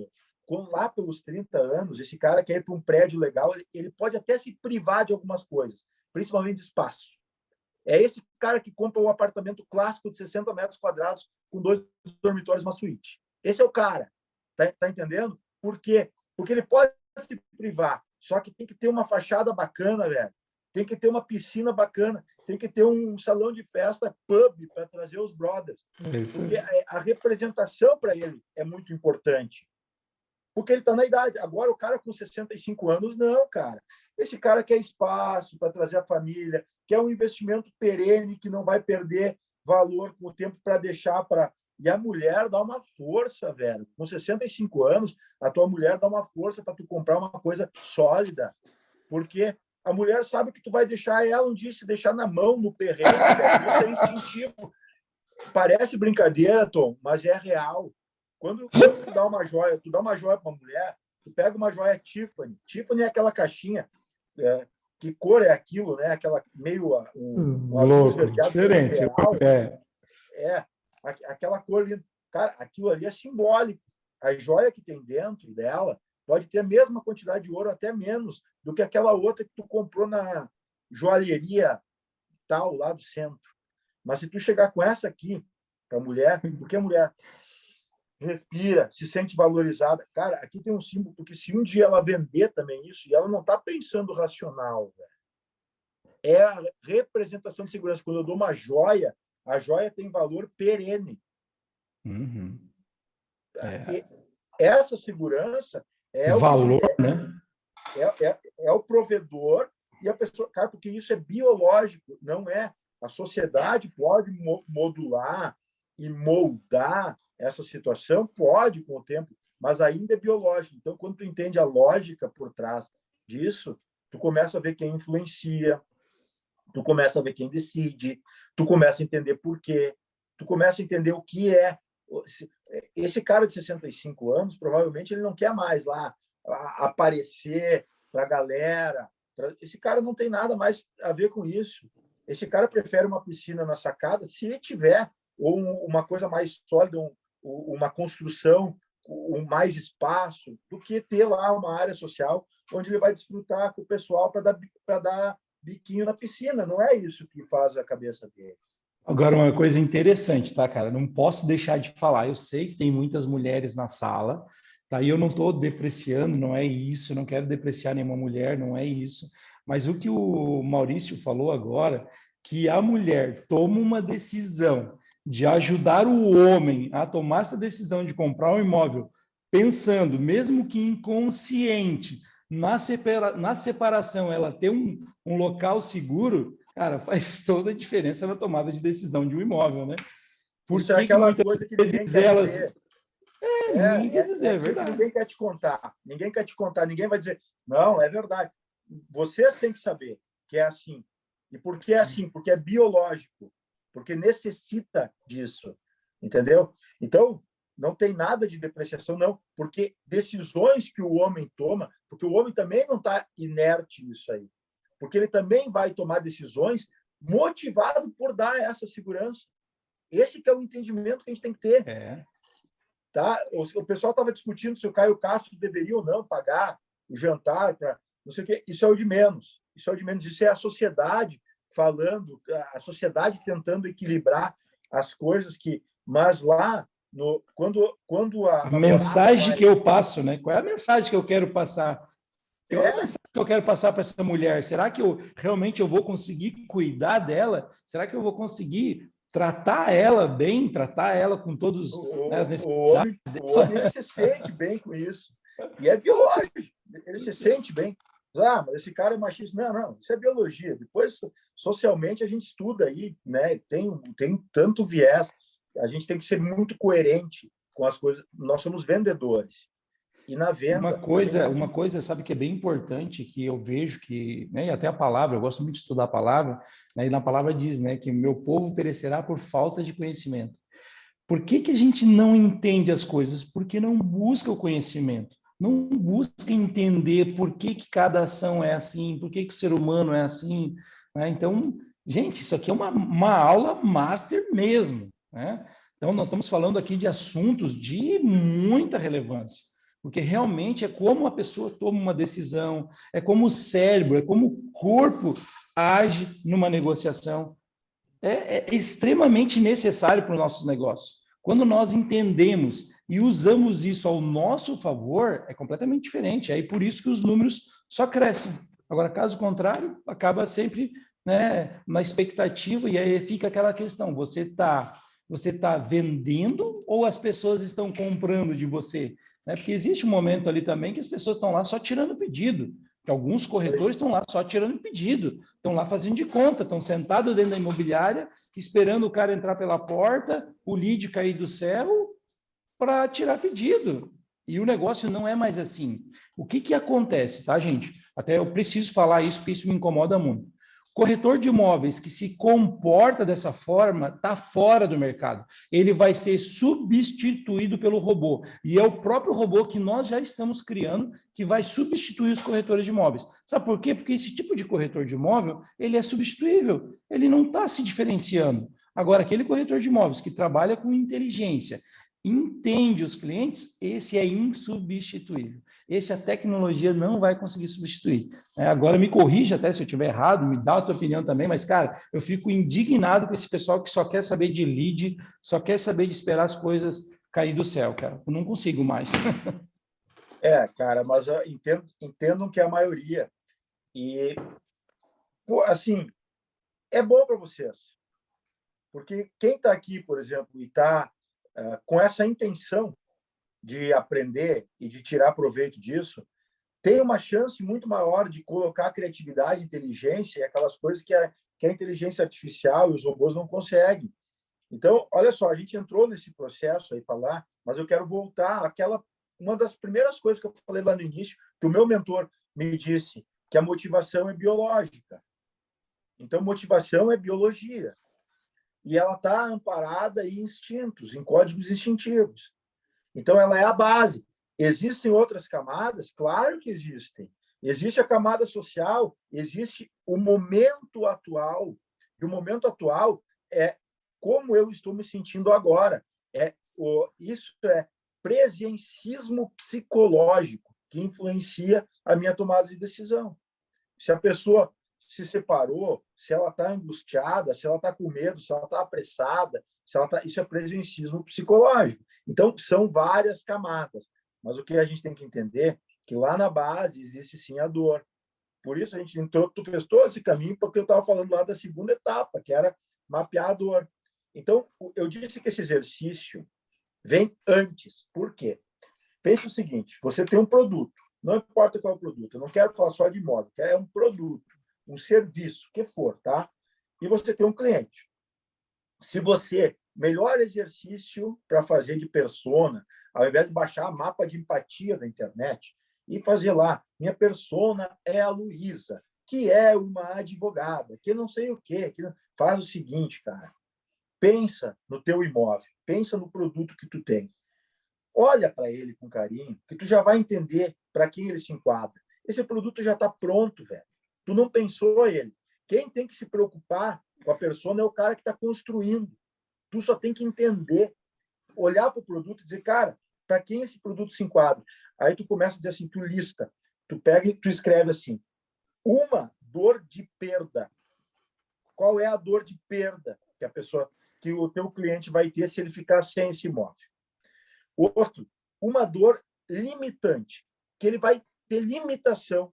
lá pelos 30 anos, esse cara quer ir para um prédio legal, ele pode até se privar de algumas coisas, principalmente de espaço. É esse cara que compra um apartamento clássico de 60 metros quadrados com 2 dormitórios, uma suíte. Esse é o cara. Tá entendendo? Por quê? Porque ele pode se privar, só que tem que ter uma fachada bacana, velho. Tem que ter uma piscina bacana, tem que ter um salão de festa, pub, para trazer os brothers. Porque a representação para ele é muito importante. Porque ele está na idade. Agora, o cara com 65 anos, não, cara. Esse cara quer espaço para trazer a família, quer um investimento perene que não vai perder valor com o tempo para deixar para... E a mulher dá uma força, velho. Com 65 anos, a tua mulher dá uma força para tu comprar uma coisa sólida. Porque a mulher sabe que tu vai deixar ela um dia se deixar na mão, no perrengue, velho. Isso é instintivo. Parece brincadeira, Tom, mas é real. Quando tu dá uma joia para uma mulher, tu pega uma joia Tiffany. Tiffany é aquela caixinha, que cor é aquilo, né? Aquela meio um azul esverdeado diferente. Aquela cor linda. Cara, aquilo ali é simbólico. A joia que tem dentro dela pode ter a mesma quantidade de ouro, até menos, do que aquela outra que tu comprou na joalheria tal, lá do centro. Mas se tu chegar com essa aqui para a mulher, porque a mulher respira, se sente valorizada. Cara, aqui tem um símbolo, porque se um dia ela vender também isso, e ela não está pensando racional, velho. É a representação de segurança. Quando eu dou uma joia, a joia tem valor perene. Uhum. Essa segurança é valor, né? É o provedor e a pessoa, cara, porque isso é biológico, não é. A sociedade pode modular e moldar essa situação, pode com o tempo, mas ainda é biológico. Então, quando tu entende a lógica por trás disso, tu começa a ver quem influencia, tu começa a ver quem decide, tu começa a entender por quê, tu começa a entender o que é. Esse cara de 65 anos, provavelmente, ele não quer mais lá aparecer para a galera. Esse cara não tem nada mais a ver com isso. Esse cara prefere uma piscina na sacada, se tiver, ou uma coisa mais sólida, uma construção, mais espaço, do que ter lá uma área social onde ele vai desfrutar com o pessoal para dar biquinho na piscina. Não é isso que faz a cabeça dele. Agora, uma coisa interessante, tá, cara? Não posso deixar de falar. Eu sei que tem muitas mulheres na sala, tá? E eu não estou depreciando, não é isso. Eu não quero depreciar nenhuma mulher, não é isso. Mas o que o Maurício falou agora, que a mulher toma uma decisão de ajudar o homem a tomar essa decisão de comprar um imóvel, pensando, mesmo que inconsciente, na separação, ela ter um local seguro, cara, faz toda a diferença na tomada de decisão de um imóvel, né? Por isso é aquela coisa que ninguém quer dizer. Ninguém quer dizer, é verdade. Ninguém quer te contar. Ninguém quer te contar. Ninguém vai dizer, não, é verdade. Vocês têm que saber que é assim. E por que é assim? Porque é biológico. Porque necessita disso. Entendeu? Então, não tem nada de depreciação, não. Porque decisões que o homem toma, porque o homem também não está inerte nisso aí. Porque ele também vai tomar decisões motivado por dar essa segurança. Esse que é o entendimento que a gente tem que ter. Tá? O pessoal estava discutindo se o Caio Castro deveria ou não pagar o jantar para não sei o quê. Isso é o de menos. Isso é o de menos. Isso é a sociedade falando, a sociedade tentando equilibrar as coisas que, mas lá quando a mensagem que eu passo, né? Qual é a mensagem que eu quero passar? Qual é a mensagem que eu quero passar para essa mulher? Será que eu realmente vou conseguir cuidar dela? Será que eu vou conseguir tratar ela bem, tratar ela com todas as necessidades? O homem ele se sente bem com isso. E é biológico. Ele se sente bem. Mas esse cara é machista. Não. Isso é biologia. Depois, socialmente, a gente estuda aí, né? Tem tanto viés. A gente tem que ser muito coerente com as coisas. Nós somos vendedores. E na venda... Uma coisa, sabe, que é bem importante, que eu vejo que, né, e até a palavra, eu gosto muito de estudar a palavra, né, e na palavra diz, né, que o meu povo perecerá por falta de conhecimento. Por que que a gente não entende as coisas? Porque não busca o conhecimento, não busca entender por que que cada ação é assim, por que que o ser humano é assim, né? Então, gente, isso aqui é uma aula master mesmo, né? Então, nós estamos falando aqui de assuntos de muita relevância, porque realmente é como a pessoa toma uma decisão, é como o cérebro, é como o corpo age numa negociação. É extremamente necessário para os nossos negócios. Quando nós entendemos e usamos isso ao nosso favor, é completamente diferente. É por isso que os números só crescem. Agora, caso contrário, acaba sempre, né, na expectativa, e aí fica aquela questão: você tá vendendo ou as pessoas estão comprando de você? Né? Porque existe um momento ali também que as pessoas estão lá só tirando pedido, que alguns corretores estão lá só tirando pedido, estão lá fazendo de conta, estão sentados dentro da imobiliária, esperando o cara entrar pela porta, o lead cair do céu para tirar pedido. E o negócio não é mais assim. O que que acontece, tá, gente? Até eu preciso falar isso, porque isso me incomoda muito. Corretor de imóveis que se comporta dessa forma está fora do mercado. Ele vai ser substituído pelo robô. E é o próprio robô que nós já estamos criando que vai substituir os corretores de imóveis. Sabe por quê? Porque esse tipo de corretor de imóvel, ele é substituível. Ele não está se diferenciando. Agora, aquele corretor de imóveis que trabalha com inteligência, entende os clientes, esse é insubstituível. Esse a tecnologia não vai conseguir substituir. Agora me corrija até se eu estiver errado, me dá a tua opinião também, mas, cara, eu fico indignado com esse pessoal que só quer saber de lead, só quer saber de esperar as coisas cair do céu, cara. Eu não consigo mais. Cara, mas entendam que é a maioria. E, pô, assim, é bom para vocês. Porque quem está aqui, por exemplo, e está com essa intenção de aprender e de tirar proveito disso, tem uma chance muito maior de colocar criatividade, inteligência e aquelas coisas que a inteligência artificial e os robôs não conseguem. Então, olha só, a gente entrou nesse processo aí falar, mas eu quero voltar àquela uma das primeiras coisas que eu falei lá no início, que o meu mentor me disse, que a motivação é biológica. Então, motivação é biologia. E ela está amparada em instintos, em códigos instintivos. Então, ela é a base. Existem outras camadas? Claro que existem. Existe a camada social, existe o momento atual. E o momento atual é como eu estou me sentindo agora. Isso é presencismo psicológico que influencia a minha tomada de decisão. Se a pessoa se separou, se ela está angustiada, se ela está com medo, se ela está apressada, isso é presencismo psicológico. Então, são várias camadas. Mas o que a gente tem que entender é que lá na base existe sim a dor. Por isso a gente entrou, tu fez todo esse caminho, porque eu estava falando lá da segunda etapa, que era mapear a dor. Então, eu disse que esse exercício vem antes. Por quê? Pense o seguinte, você tem um produto, não importa qual é o produto, eu não quero falar só de imóvel, é um produto, um serviço, o que for, tá? E você tem um cliente. Se você, melhor exercício para fazer de persona, ao invés de baixar mapa de empatia da internet e fazer lá, minha persona é a Luísa, que é uma advogada, que não sei o quê, faz o seguinte, cara, pensa no teu imóvel, pensa no produto que tu tem. Olha para ele com carinho, que tu já vai entender para quem ele se enquadra. Esse produto já está pronto, velho. Tu não pensou ele. Quem tem que se preocupar com a persona é o cara que está construindo. Tu só tem que entender, olhar para o produto e dizer, cara, para quem esse produto se enquadra? Aí tu começa a dizer assim, tu lista, tu pega e tu escreve assim, uma dor de perda. Qual é a dor de perda que o teu cliente vai ter se ele ficar sem esse imóvel? Outro, uma dor limitante, que ele vai ter limitação.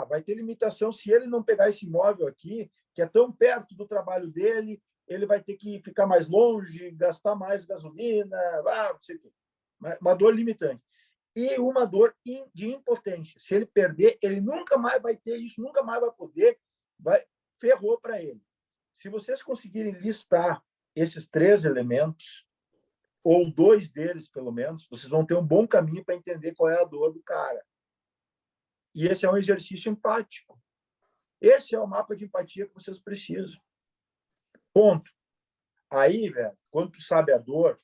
Vai ter limitação se ele não pegar esse imóvel aqui, que é tão perto do trabalho dele, ele vai ter que ficar mais longe, gastar mais gasolina, não sei o quê. Uma dor limitante. E uma dor de impotência. Se ele perder, ele nunca mais vai ter isso, nunca mais vai poder, ferrou para ele. Se vocês conseguirem listar esses 3 elementos, ou 2 deles, pelo menos, vocês vão ter um bom caminho para entender qual é a dor do cara. E esse é um exercício empático. Esse é o mapa de empatia que vocês precisam. Ponto. Aí, velho, quando tu sabe a dor,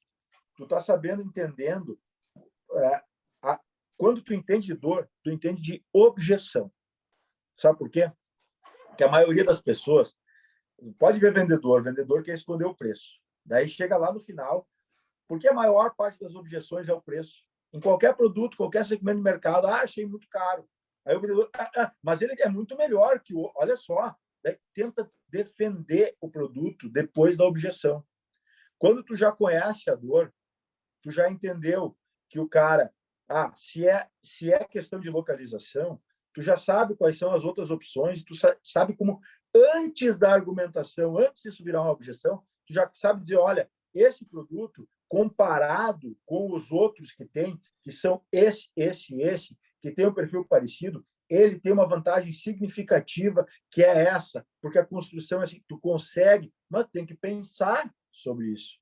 tu tá sabendo, entendendo. Quando tu entende de dor, tu entende de objeção. Sabe por quê? Porque a maioria das pessoas pode ver vendedor quer esconder o preço. Daí chega lá no final, porque a maior parte das objeções é o preço. Em qualquer produto, qualquer segmento de mercado, achei muito caro. Aí o vendedor, mas ele é muito melhor que o... Olha só, daí tenta defender o produto depois da objeção. Quando tu já conhece a dor, tu já entendeu que o cara, se é questão de localização, tu já sabe quais são as outras opções, tu sabe como, antes da argumentação, antes disso virar uma objeção, tu já sabe dizer, olha, esse produto, comparado com os outros que tem, que são esse, que tem um perfil parecido, ele tem uma vantagem significativa, que é essa, porque a construção é assim, tu consegue, mas tem que pensar sobre isso.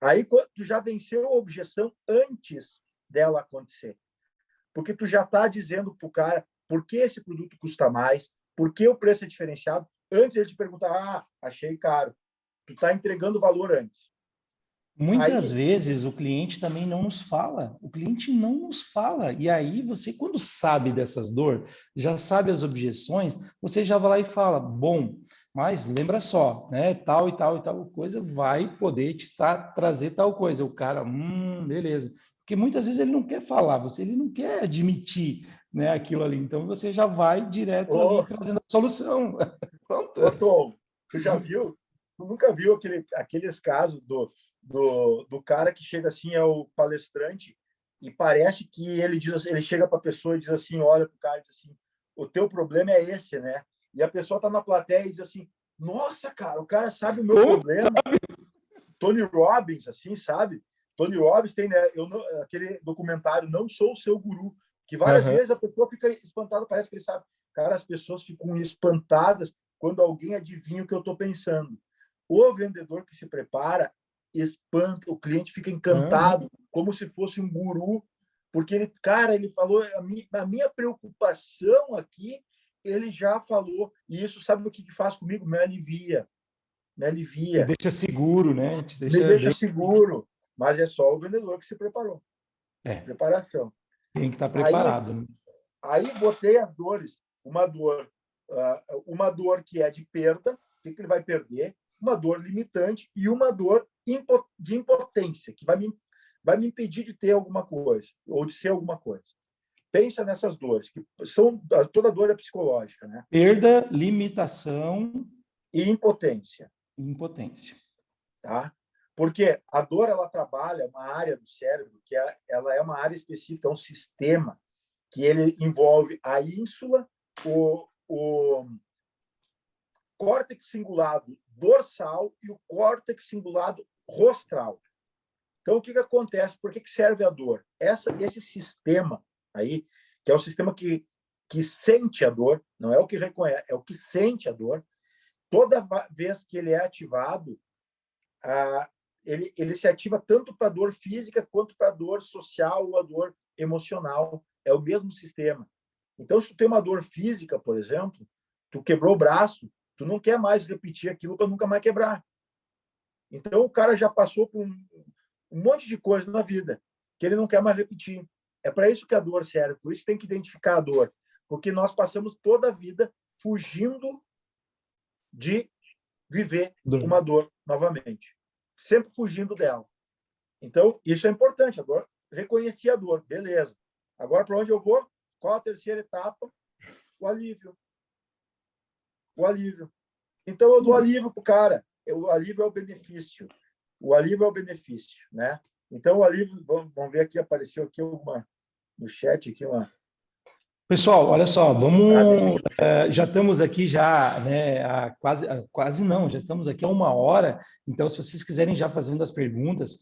Aí tu já venceu a objeção antes dela acontecer. Porque tu já está dizendo para o cara por que esse produto custa mais, por que o preço é diferenciado, antes de ele te perguntar, achei caro. Tu está entregando valor antes. Muitas vezes o cliente também não nos fala. O cliente não nos fala. E aí você, quando sabe dessas dores, já sabe as objeções, você já vai lá e fala, bom, mas lembra só, né? Tal e tal e tal coisa vai poder te trazer tal coisa. O cara, beleza. Porque muitas vezes ele não quer falar, ele não quer admitir, né, aquilo ali. Então você já vai direto ali trazendo a solução. Pronto. Ô, Tom, tu já viu? Tu nunca viu aqueles casos do cara que chega assim, é o palestrante, e parece que ele chega para a pessoa e diz assim, olha para o cara e diz assim, o teu problema é esse, né? E a pessoa está na plateia e diz assim, nossa, cara, o cara sabe o meu problema. Tony Robbins, assim, sabe? Tony Robbins tem, né, aquele documentário Não Sou o Seu Guru, que várias vezes a pessoa fica espantada, parece que ele sabe. Cara, as pessoas ficam espantadas quando alguém adivinha o que eu estou pensando. O vendedor que se prepara espanta, o cliente fica encantado, como se fosse um guru, porque ele falou, a minha preocupação aqui, ele já falou, e isso sabe o que faz comigo? Me alivia. Te deixa seguro, né? Me deixa seguro, mas é só o vendedor que se preparou. Preparação. Tem que estar preparado. Aí botei as dores, uma dor que é de perda, o que ele vai perder, uma dor limitante e uma dor de impotência, que vai me impedir de ter alguma coisa, ou de ser alguma coisa. Pensa nessas dores, que toda dor é psicológica, né? Perda, limitação e impotência. Impotência. Tá? Porque a dor, ela trabalha uma área do cérebro que ela é uma área específica, é um sistema que ele envolve a ínsula, o córtex cingulado dorsal e o córtex cingulado rostral. Então, o que acontece? Por que serve a dor? Esse sistema aí, que é o sistema que sente a dor, não é o que reconhece, é o que sente a dor. Toda vez que ele é ativado, ele se ativa tanto para a dor física quanto para a dor social ou a dor emocional. É o mesmo sistema. Então, se tu tem uma dor física, por exemplo, tu quebrou o braço, tu não quer mais repetir aquilo para nunca mais quebrar. Então, o cara já passou por um monte de coisa na vida que ele não quer mais repetir. É para isso que a dor serve. Por isso tem que identificar a dor. Porque nós passamos toda a vida fugindo de viver uma dor novamente. Sempre fugindo dela. Então, isso é importante. Agora, reconheci a dor. Beleza. Agora, para onde eu vou? Qual a terceira etapa? O alívio. O alívio. Então, eu dou alívio para o cara. O alívio é o benefício. O alívio é o benefício, né? Então, o alívio... Vamos ver aqui, apareceu aqui no chat, aqui uma... Pessoal, olha só, já estamos aqui né, quase não, já estamos aqui há 1 hora, então se vocês quiserem já fazendo as perguntas,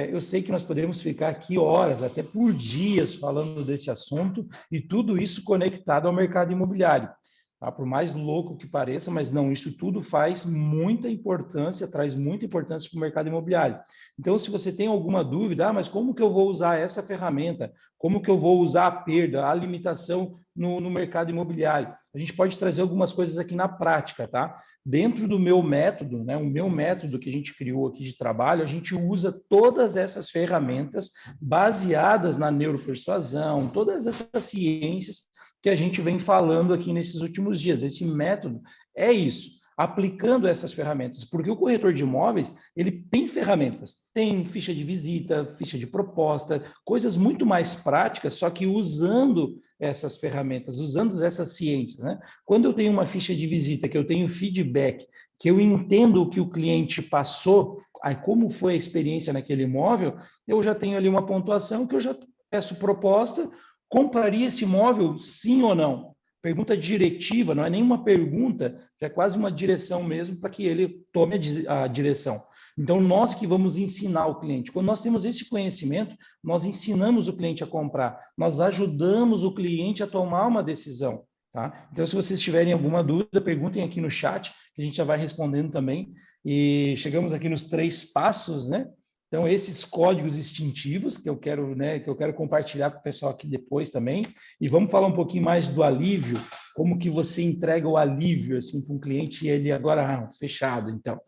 eu sei que nós podemos ficar aqui horas, até por dias, falando desse assunto, e tudo isso conectado ao mercado imobiliário. tá? Por mais louco que pareça, mas não, isso tudo faz muita importância, traz muita importância para o mercado imobiliário. Então, se você tem alguma dúvida, mas como que eu vou usar essa ferramenta? Como que eu vou usar a perda, a limitação no mercado imobiliário? A gente pode trazer algumas coisas aqui na prática, tá? Dentro do meu método, né, o meu método que a gente criou aqui de trabalho, a gente usa todas essas ferramentas baseadas na neuropersuasão, todas essas ciências que a gente vem falando aqui nesses últimos dias. Esse método é isso, aplicando essas ferramentas, porque o corretor de imóveis, ele tem ferramentas, tem ficha de visita, ficha de proposta, coisas muito mais práticas, só que usando essas ferramentas, usando essas ciências, né? Quando eu tenho uma ficha de visita, que eu tenho feedback, que eu entendo o que o cliente passou, aí como foi a experiência naquele imóvel, eu já tenho ali uma pontuação que eu já peço proposta, compraria esse imóvel, sim ou não? Pergunta diretiva, não é nenhuma pergunta, já é quase uma direção mesmo para que ele tome a direção. Então, nós que vamos ensinar o cliente. Quando nós temos esse conhecimento, nós ensinamos o cliente a comprar, nós ajudamos o cliente a tomar uma decisão. Tá? Então, se vocês tiverem alguma dúvida, perguntem aqui no chat, que a gente já vai respondendo também. E chegamos aqui nos 3 passos, né? Então, esses códigos instintivos que eu quero, né, que eu quero compartilhar com o pessoal aqui depois também. E vamos falar um pouquinho mais do alívio, como que você entrega o alívio assim para um cliente e ele agora fechado, então.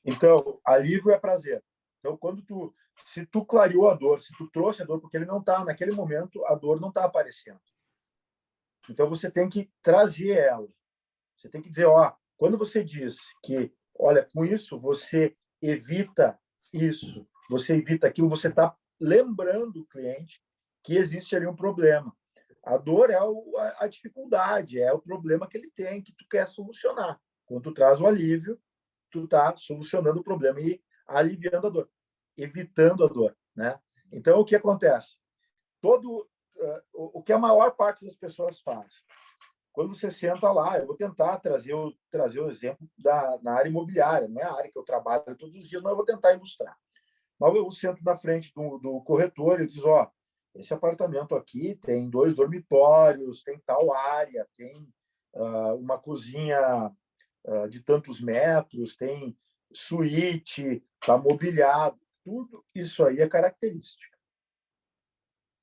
Então, alívio é prazer. Então, se tu clareou a dor, se tu trouxe a dor, porque ele não está, naquele momento, a dor não está aparecendo. Então, você tem que trazer ela. Você tem que dizer, quando você diz que, olha, com isso você evita isso, você evita aquilo, você está lembrando o cliente que existe ali um problema. A dor é a dificuldade, é o problema que ele tem, que tu quer solucionar. Quando tu traz o alívio, tu está solucionando o problema e aliviando a dor, evitando a dor, né? Então, o que acontece? O que a maior parte das pessoas faz? Quando você senta lá, eu vou tentar trazer o exemplo na área imobiliária, não é a área que eu trabalho todos os dias, mas eu vou tentar ilustrar. Mas eu sento na frente do corretor e diz, esse apartamento aqui tem 2 dormitórios, tem tal área, tem uma cozinha de tantos metros, tem suíte, está mobiliado, tudo isso aí é característica.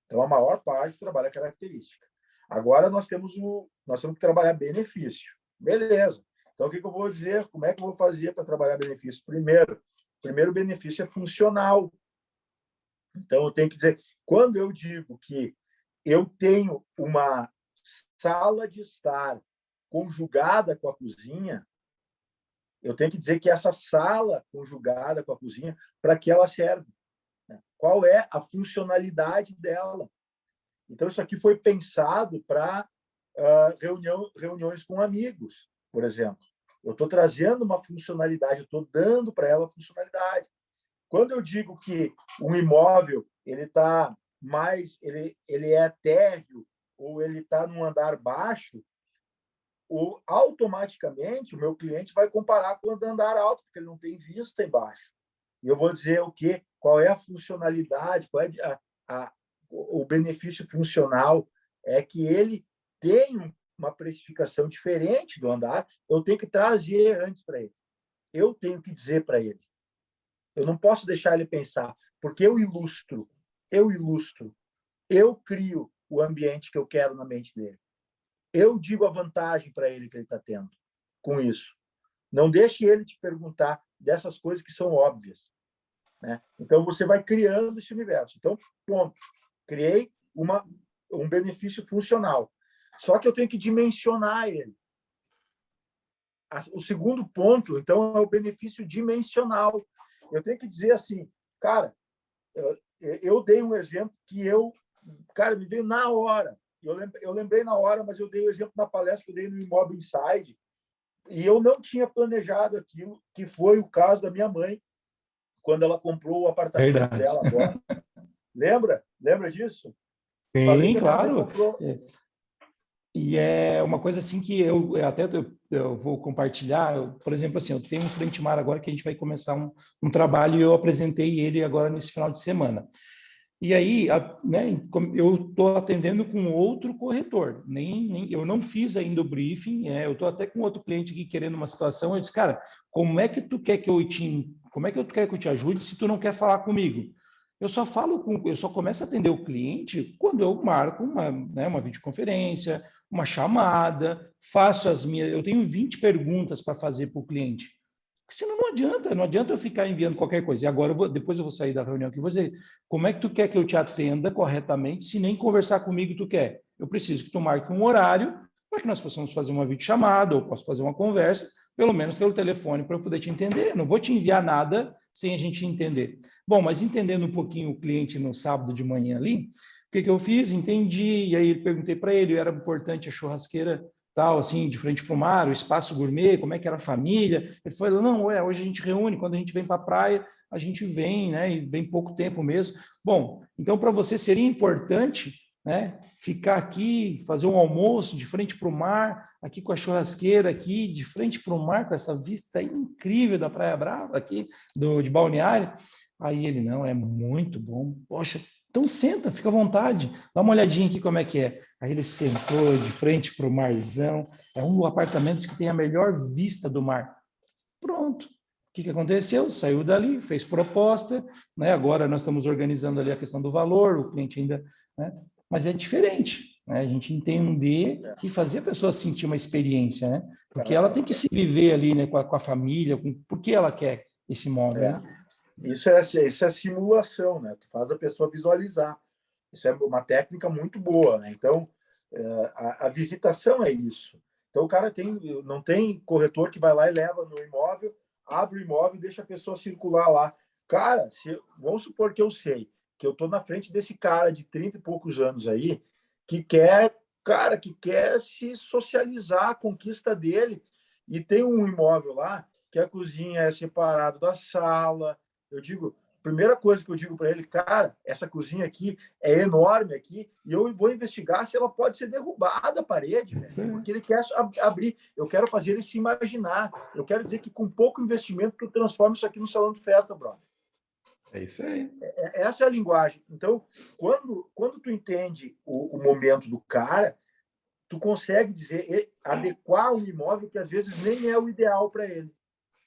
Então, a maior parte trabalha característica. Agora, nós temos que trabalhar benefício. Beleza. Então, o que eu vou dizer? Como é que eu vou fazer para trabalhar benefício? Primeiro benefício é funcional. Então, eu tenho que dizer, quando eu digo que eu tenho uma sala de estar conjugada com a cozinha, eu tenho que dizer que essa sala conjugada com a cozinha, para que ela serve? Qual é a funcionalidade dela? Então, isso aqui foi pensado para reuniões com amigos, por exemplo. Eu estou trazendo uma funcionalidade, eu estou dando para ela funcionalidade. Quando eu digo que um imóvel ele é térreo ou ele está num andar baixo, automaticamente o meu cliente vai comparar com o andar alto, porque ele não tem vista embaixo. E eu vou dizer o quê? Qual é a funcionalidade, qual é o benefício funcional, é que ele tem uma precificação diferente do andar, eu tenho que trazer antes para ele. Eu tenho que dizer para ele. Eu não posso deixar ele pensar, porque eu ilustro, eu crio o ambiente que eu quero na mente dele. Eu digo a vantagem para ele que ele está tendo com isso. Não deixe ele te perguntar dessas coisas que são óbvias, né? Então, você vai criando esse universo. Então, ponto. Criei um benefício funcional. Só que eu tenho que dimensionar ele. O segundo ponto, então, é o benefício dimensional. Eu tenho que dizer assim, cara, eu dei um exemplo que me veio na hora. Eu lembrei na hora, mas eu dei o exemplo na palestra que eu dei no Imóvel Inside, e eu não tinha planejado aquilo, que foi o caso da minha mãe, quando ela comprou o apartamento dela agora. Lembra disso? Sim, claro. E é uma coisa assim que eu vou compartilhar. Por exemplo, assim, eu tenho um frente-mar agora que a gente vai começar um trabalho e eu apresentei ele agora nesse final de semana. E aí, né, eu estou atendendo com outro corretor, eu não fiz ainda o briefing, eu estou até com outro cliente aqui querendo uma situação, eu disse, cara, como é que tu quer que eu te ajude se tu não quer falar comigo? Eu só começo a atender o cliente quando eu marco uma videoconferência, uma chamada, eu tenho 20 perguntas para fazer para o cliente. Porque senão não adianta eu ficar enviando qualquer coisa. E agora, depois eu vou sair da reunião aqui e vou dizer, como é que tu quer que eu te atenda corretamente se nem conversar comigo tu quer? Eu preciso que tu marque um horário para que nós possamos fazer uma videochamada ou posso fazer uma conversa, pelo menos pelo telefone, para eu poder te entender. Não vou te enviar nada sem a gente entender. Bom, mas entendendo um pouquinho o cliente no sábado de manhã ali, o que eu fiz? Entendi, e aí perguntei para ele, era importante a churrasqueira tal, assim, de frente para o mar, o espaço gourmet, como é que era a família. Ele falou, não, hoje a gente reúne, quando a gente vem para a praia, a gente vem, né, e vem pouco tempo mesmo. Bom, então para você seria importante, né, ficar aqui, fazer um almoço de frente para o mar, aqui com a churrasqueira aqui, de frente para o mar, com essa vista incrível da Praia Brava aqui, de Balneário. Aí ele, não, é muito bom. Poxa, então senta, fica à vontade, dá uma olhadinha aqui como é que é. Aí ele sentou de frente para o marzão, é um dos apartamentos que tem a melhor vista do mar. Pronto. O que aconteceu? Saiu dali, fez proposta, né? Agora nós estamos organizando ali a questão do valor, o cliente ainda, né? Mas é diferente, né? A gente entender e fazer a pessoa sentir uma experiência, né? Porque ela tem que se viver ali, né, com a família, por que ela quer esse imóvel, né? Isso é simulação, né? Tu faz a pessoa visualizar. Isso é uma técnica muito boa, né? Então, a visitação é isso. Então, o cara não tem corretor que vai lá e leva no imóvel, abre o imóvel e deixa a pessoa circular lá. Cara, vamos supor que eu sei que eu estou na frente desse cara de 30 e poucos anos aí, que quer se socializar, a conquista dele, e tem um imóvel lá que a cozinha é separada da sala. Eu digo, primeira coisa que eu digo para ele, cara, essa cozinha aqui é enorme aqui, e eu vou investigar se ela pode ser derrubada a parede, porque ele quer abrir. Eu quero fazer ele se imaginar. Eu quero dizer que com pouco investimento tu transforma isso aqui num salão de festa, brother. É isso aí. Essa é a linguagem. Então, quando tu entende o momento do cara, tu consegue adequar um imóvel que às vezes nem é o ideal para ele.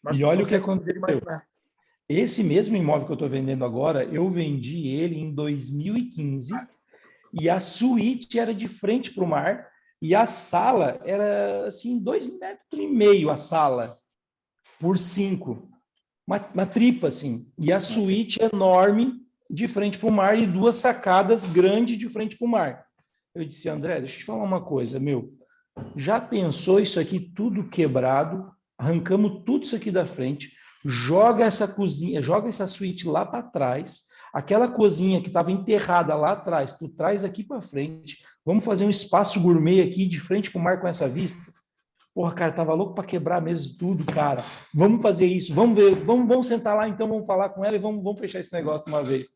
Mas E tu olha o que consegue fazer ele aconteceu. imaginar. Esse mesmo imóvel que eu estou vendendo agora, eu vendi ele em 2015 e a suíte era de frente para o mar e a sala era assim 2,5 metros a sala por 5, uma tripa assim, e a suíte enorme de frente para o mar e duas sacadas grandes de frente para o mar. Eu disse, André, deixa eu te falar uma coisa, meu, já pensou isso aqui tudo quebrado, arrancamos tudo isso aqui da frente, joga essa cozinha, joga essa suíte lá para trás, aquela cozinha que estava enterrada lá atrás, tu traz aqui para frente, vamos fazer um espaço gourmet aqui de frente para o mar com essa vista. Porra, cara, tava louco para quebrar mesmo tudo, cara. Vamos fazer isso, vamos ver, vamos sentar lá então, vamos falar com ela e vamos fechar esse negócio de uma vez.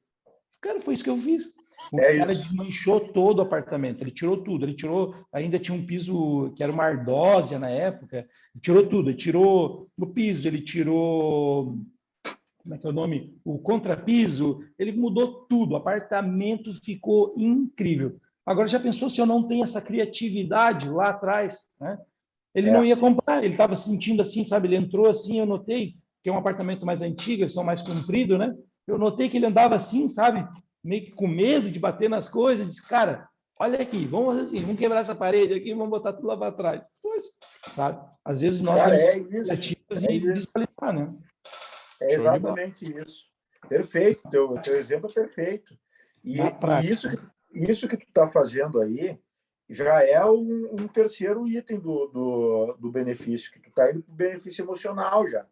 Cara, foi isso que eu fiz. O cara desmanchou todo o apartamento, ele tirou tudo, ainda tinha um piso que era uma ardósia na época, ele tirou tudo, ele tirou o piso, ele tirou, como é que é o nome? O contrapiso, ele mudou tudo, o apartamento ficou incrível. Agora, já pensou se eu não tenho essa criatividade lá atrás, né? Ele não ia comprar, ele estava se sentindo assim, sabe? Ele entrou assim, eu notei que é um apartamento mais antigo, eles são mais compridos, né? Eu notei que ele andava assim, sabe? Meio que com medo de bater nas coisas. Disse, cara, olha aqui, vamos fazer assim, vamos quebrar essa parede aqui, vamos botar tudo lá para trás. Pois, sabe? Às vezes nós temos que ser criativos e visualizar, né? É exatamente isso. Perfeito, teu exemplo é perfeito. E isso que tu está fazendo aí já é um terceiro item do benefício, que tu está indo para o benefício emocional já.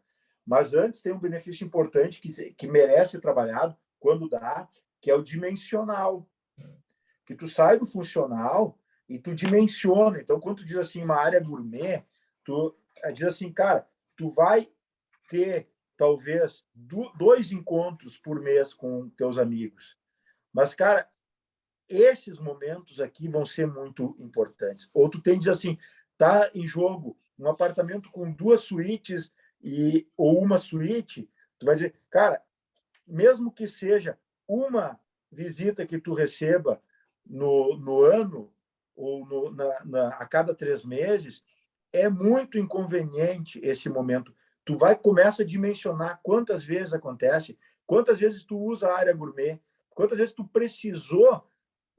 Mas antes tem um benefício importante que merece ser trabalhado quando dá, que é o dimensional. Que tu sai do funcional e tu dimensiona. Então, quando tu diz assim, uma área gourmet, tu diz assim, cara, tu vai ter talvez 2 encontros por mês com teus amigos. Mas, cara, esses momentos aqui vão ser muito importantes. Ou tu tem, diz assim, tá em jogo um apartamento com 2 suítes ou uma suíte, tu vai dizer, cara, mesmo que seja uma visita que tu receba no ano ou a cada 3 meses, é muito inconveniente esse momento. Tu começa a dimensionar quantas vezes acontece, quantas vezes tu usa a área gourmet, quantas vezes tu precisou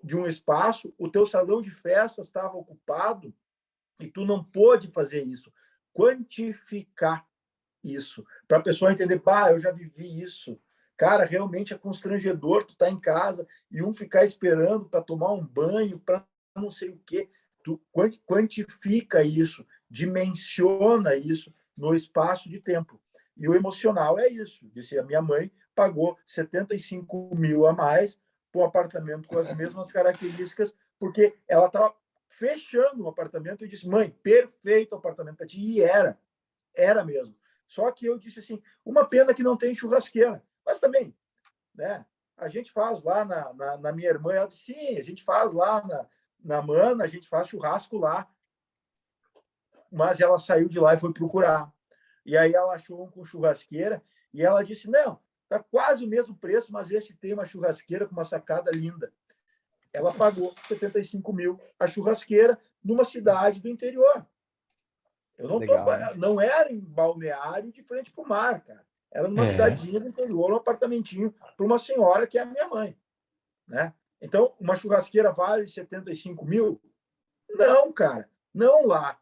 de um espaço, o teu salão de festas estava ocupado e tu não pôde fazer isso. Quantificar isso, para a pessoa entender, eu já vivi isso. Cara, realmente é constrangedor tu tá em casa e um ficar esperando para tomar um banho, para não sei o quê. Tu quantifica isso, dimensiona isso no espaço de tempo. E o emocional é isso. Disse, a minha mãe pagou 75 mil a mais para um apartamento com as mesmas características, porque ela estava fechando um apartamento e disse, mãe, perfeito apartamento para ti. E era mesmo. Só que eu disse assim, uma pena que não tem churrasqueira. Mas também, né? A gente faz lá na minha irmã, ela disse, sim, a gente faz lá na Mana, a gente faz churrasco lá. Mas ela saiu de lá e foi procurar. E aí ela achou um com churrasqueira e ela disse, não, tá quase o mesmo preço, mas esse tem uma churrasqueira com uma sacada linda. Ela pagou 75 mil a churrasqueira numa cidade do interior. Não era em Balneário de frente para o mar, cara. Era numa cidadezinha do interior, um apartamentinho para uma senhora que é a minha mãe, né? Então, uma churrasqueira vale 75 mil? Não, cara, não lá.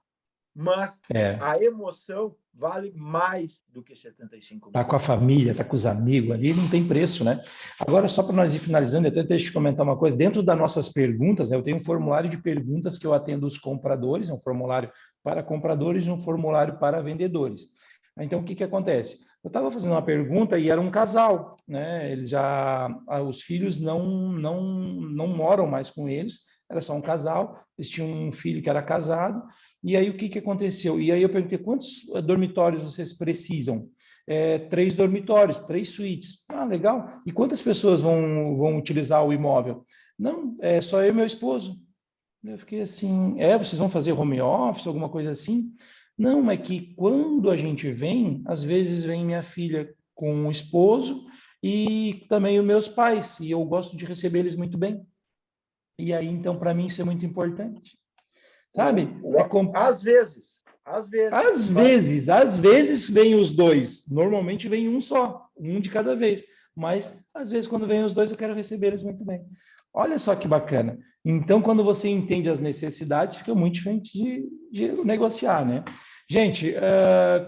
Mas a emoção vale mais do que 75 mil. Tá com a família, tá com os amigos ali, não tem preço, né? Agora, só para nós ir finalizando, eu até deixo te comentar uma coisa. Dentro das nossas perguntas, né, eu tenho um formulário de perguntas que eu atendo os compradores, um formulário para compradores e um formulário para vendedores. Então, o que acontece? Eu estava fazendo uma pergunta e era um casal, né? Os filhos não moram mais com eles, era só um casal, eles tinham um filho que era casado. E aí, o que aconteceu? E aí eu perguntei, quantos dormitórios vocês precisam? 3 dormitórios, 3 suítes. Ah, legal. E quantas pessoas vão utilizar o imóvel? Não, é só eu e meu esposo. Eu fiquei assim, vocês vão fazer home office, alguma coisa assim? Não, é que quando a gente vem, às vezes vem minha filha com o esposo e também os meus pais, e eu gosto de receber eles muito bem. E aí, então, para mim, isso é muito importante. Sabe? Às vezes. Às vezes vem os dois. Normalmente vem um só, um de cada vez. Mas, às vezes, quando vem os dois, eu quero receber eles muito bem. Olha só que bacana. Então, quando você entende as necessidades, fica muito diferente de negociar, né? Gente,